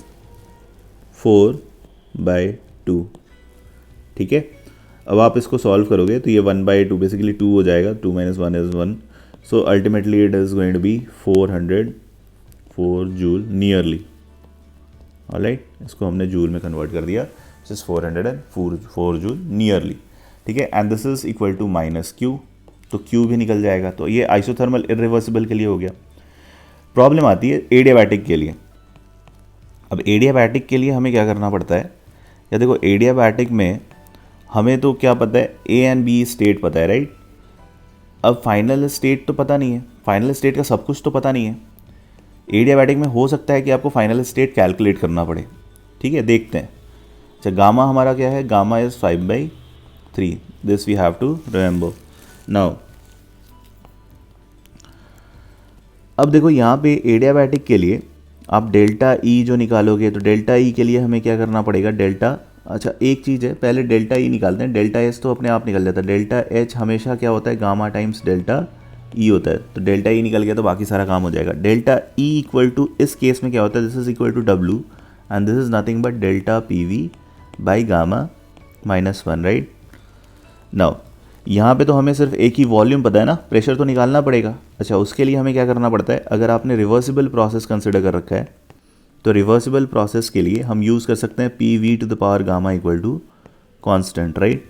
4/2। ठीक है, अब आप इसको सॉल्व करोगे तो ये 1/2 बेसिकली 2 हो जाएगा, 2 - 1 is 1, so ultimately it is going to be 404 joule nearly, alright. इसको हमने जूल में कन्वर्ट कर दिया, दिस इज 404 जूल नियरली। ठीक है, and this is equal to minus Q, तो Q भी निकल जाएगा। तो ये आइसोथर्मल इरिवर्सिबल के लिए हो गया। प्रॉब्लम आती है एडियाबैटिक के लिए। अब एडियाबैटिक के लिए हमें क्या करना पड़ता है, या देखो एडियाबैटिक में हमें तो क्या पता है, A एंड B स्टेट पता है, राइट? अब फाइनल स्टेट तो पता नहीं है, फाइनल स्टेट का सब कुछ तो पता नहीं है। एडियाबैटिक में हो सकता है कि आपको फाइनल स्टेट कैलकुलेट करना पड़े। ठीक है, देखते हैं। अच्छा, गामा हमारा क्या है, gamma is 5/3, this we have to remember. Now अब देखो यहाँ पे एडियाबैटिक के लिए आप डेल्टा ई जो निकालोगे, तो डेल्टा ई के लिए हमें क्या करना पड़ेगा, डेल्टा, अच्छा एक चीज़ है, पहले डेल्टा ई निकालते हैं। डेल्टा एच तो अपने आप निकल जाता है, डेल्टा एच हमेशा क्या होता है, गामा टाइम्स डेल्टा ई होता है। तो डेल्टा ई निकल गया तो बाकी सारा काम हो जाएगा। डेल्टा ई इक्वल टू, इस केस में क्या होता है, this is equal to W and this is nothing but delta PV by gamma -1, right? Now यहाँ पे तो हमें सिर्फ एक ही वॉल्यूम पता है ना, प्रेशर तो निकालना पड़ेगा। अच्छा, उसके लिए हमें क्या करना पड़ता है, अगर आपने रिवर्सिबल प्रोसेस कंसिडर कर रखा है तो रिवर्सिबल प्रोसेस के लिए हम यूज़ कर सकते हैं PV⁻Γ equal to constant, right?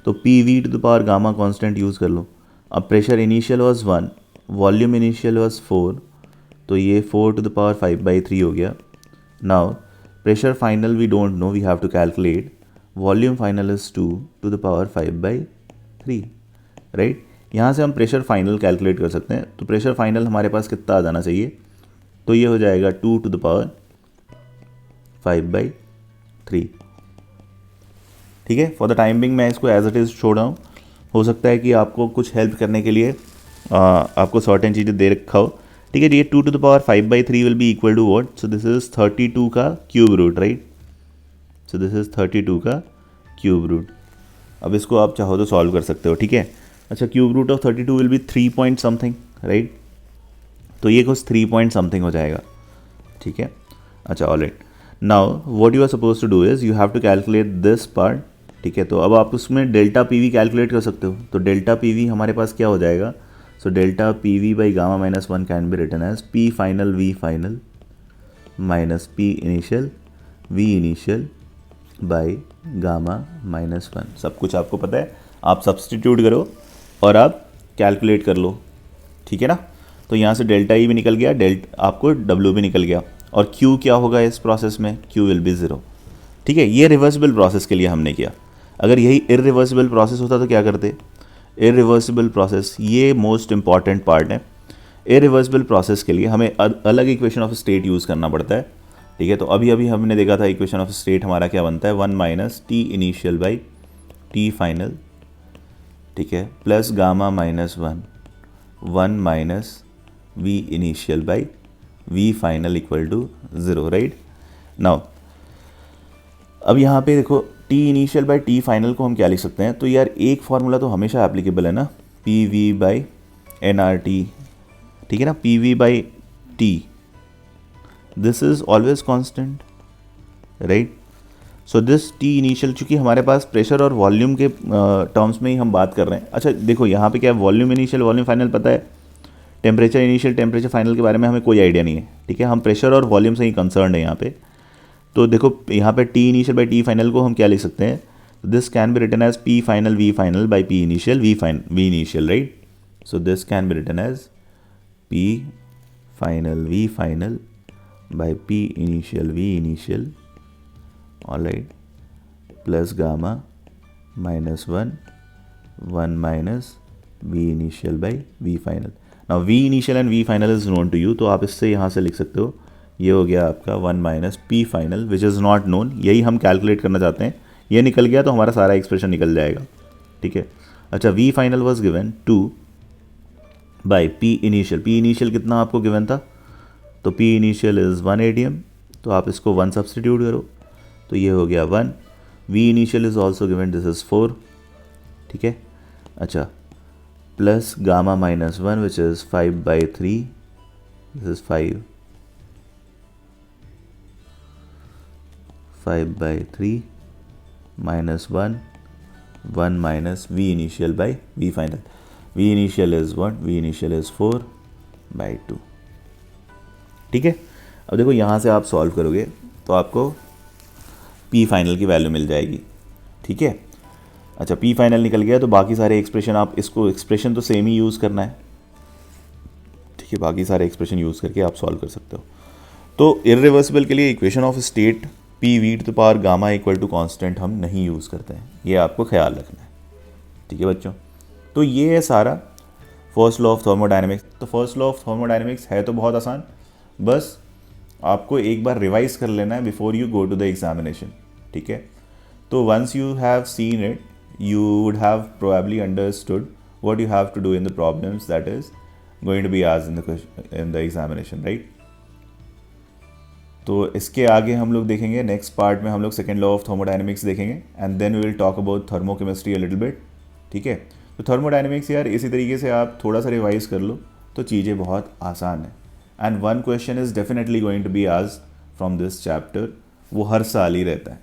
तो PV⁻Γ कॉन्स्टेंट यूज़ कर लो। अब pressure initial was 1, volume initial was 4, तो ये 4⁵/3 हो गया। Now pressure final we don't know, we have to calculate, volume final is 2⁵/3, right? यहाँ से हम प्रेशर फाइनल कैलकुलेट कर सकते हैं। तो प्रेशर फाइनल हमारे पास कितना आ जाना चाहिए, तो ये हो जाएगा 2⁵/3, ठीक है, फॉर द टाइम बिंग मैं इसको एज इट इज़ छोड़ रहा हूँ। हो सकता है कि आपको कुछ हेल्प करने के लिए आपको सर्टेन चीज़ें दे रखा हो। ठीक है, ये 2⁵ will be equal to what, so this is 32 का cube root, right. So this is 32 का क्यूब रूट। अब इसको आप चाहो तो सॉल्व कर सकते हो, ठीक है। अच्छा, cube root of 32 will be 3 point something, right. तो ये कुछ 3 पॉइंट समथिंग हो जाएगा, ठीक है। अच्छा, alright, now what you are suppose to do is you have to calculate this part, ठीक है। तो अब आप उसमें डेल्टा पी वी कैलकुलेट कर सकते हो। तो डेल्टा पी वी हमारे पास क्या हो जाएगा, so delta P V by gamma minus 1 can be written as P final V final minus P initial V initial by gamma minus 1। सब कुछ आपको पता है, आप सब्सटीट्यूट करो और आप कैलकुलेट कर लो, ठीक है ना। तो यहाँ से डेल्टा ई भी निकल गया, आपको डब्ल्यू भी निकल गया, और क्यू क्या होगा इस प्रोसेस में, क्यू विल बी 0, ठीक है। ये रिवर्सिबल प्रोसेस के लिए हमने किया। अगर यही इरिवर्सिबल प्रोसेस होता तो क्या करते, इरिवर्सिबल प्रोसेस, ये मोस्ट इंपॉर्टेंट पार्ट है। इरिवर्सिबल प्रोसेस के लिए हमें अलग इक्वेशन ऑफ स्टेट यूज़ करना पड़ता है, ठीक है। तो अभी हमने देखा था इक्वेशन ऑफ स्टेट हमारा क्या बनता है, 1 minus T initial by T final, ठीक है, plus gamma minus 1 minus V initial by V final equal to 0, right. Now अब यहाँ पे देखो T initial by T final को हम क्या लिख सकते हैं, तो यार एक फार्मूला तो हमेशा एप्लीकेबल है ना, P V by N R T, ठीक है ना। P V by T, this is always constant, right. So this T initial, चूँकि हमारे पास प्रेशर और वॉल्यूम के टर्म्स में ही हम बात कर रहे हैं। अच्छा देखो यहाँ पे क्या है, वॉल्यूम इनिशियल वॉल्यूम फाइनल पता है, टेम्परेचर इनिशियल टेम्परेचर फाइनल के बारे में हमें कोई आइडिया नहीं है, ठीक है। हम प्रेशर और वॉल्यूम से ही कंसर्न है यहाँ पे। तो देखो यहाँ पे T initial by T final को हम क्या लिख सकते हैं, this can be written as P final V final by P initial V initial, right. So this can be written as P final V final by P initial V initial, alright, plus gamma minus 1 minus V initial by V final. Now V initial and V final is known to you, तो आप इससे यहाँ से लिख सकते हो, ये हो गया आपका 1 minus P final which is not known, यही हम कैलकुलेट करना चाहते हैं। ये निकल गया तो हमारा सारा एक्सप्रेशन निकल जाएगा, ठीक है। अच्छा, V final was given 2 by P initial कितना आपको गिवन था, तो पी इनिशियल इज़ 1 ADM, तो आप इसको 1 सब्सटीट्यूट करो, तो ये हो गया 1। V initial is also given, this is 4, ठीक है। अच्छा, plus gamma minus 1 which is 5/3, this is 5/3 minus 1 minus V initial by V final. V initial is 1, V initial is 4/2, ठीक है। अब देखो यहाँ से आप सॉल्व करोगे तो आपको P फाइनल की वैल्यू मिल जाएगी, ठीक है। अच्छा, P फाइनल निकल गया तो बाकी सारे एक्सप्रेशन, आप इसको एक्सप्रेशन तो सेम ही यूज़ करना है, ठीक है। बाकी सारे एक्सप्रेशन यूज़ करके आप सॉल्व कर सकते हो। तो इरिवर्सिबल के लिए equation of state P V to the power gamma equal to constant हम नहीं यूज़ करते हैं, ये आपको ख्याल रखना है, ठीक है बच्चों। तो ये है सारा फर्स्ट लॉ ऑफ थर्मोडायनेमिक्स। तो फर्स्ट लॉ ऑफ थर्मोडायनेमिक्स है तो बहुत आसान, बस आपको एक बार रिवाइज कर लेना है before you go to the examination, ठीक है। तो once you have seen it, you would have probably understood what you have to do in the problems that is going to be asked in the examination, right? तो इसके आगे हम लोग देखेंगे, next part में हम लोग सेकेंड लॉ ऑफ थर्मोडायनेमिक्स देखेंगे and then we will talk about thermochemistry a little bit, ठीक है। तो थर्मोडायनेमिक्स यार इसी तरीके से आप थोड़ा सा रिवाइज कर लो तो चीज़ें बहुत आसान है। And one question is definitely going to be asked from this chapter, वो हर साल ही रहता है।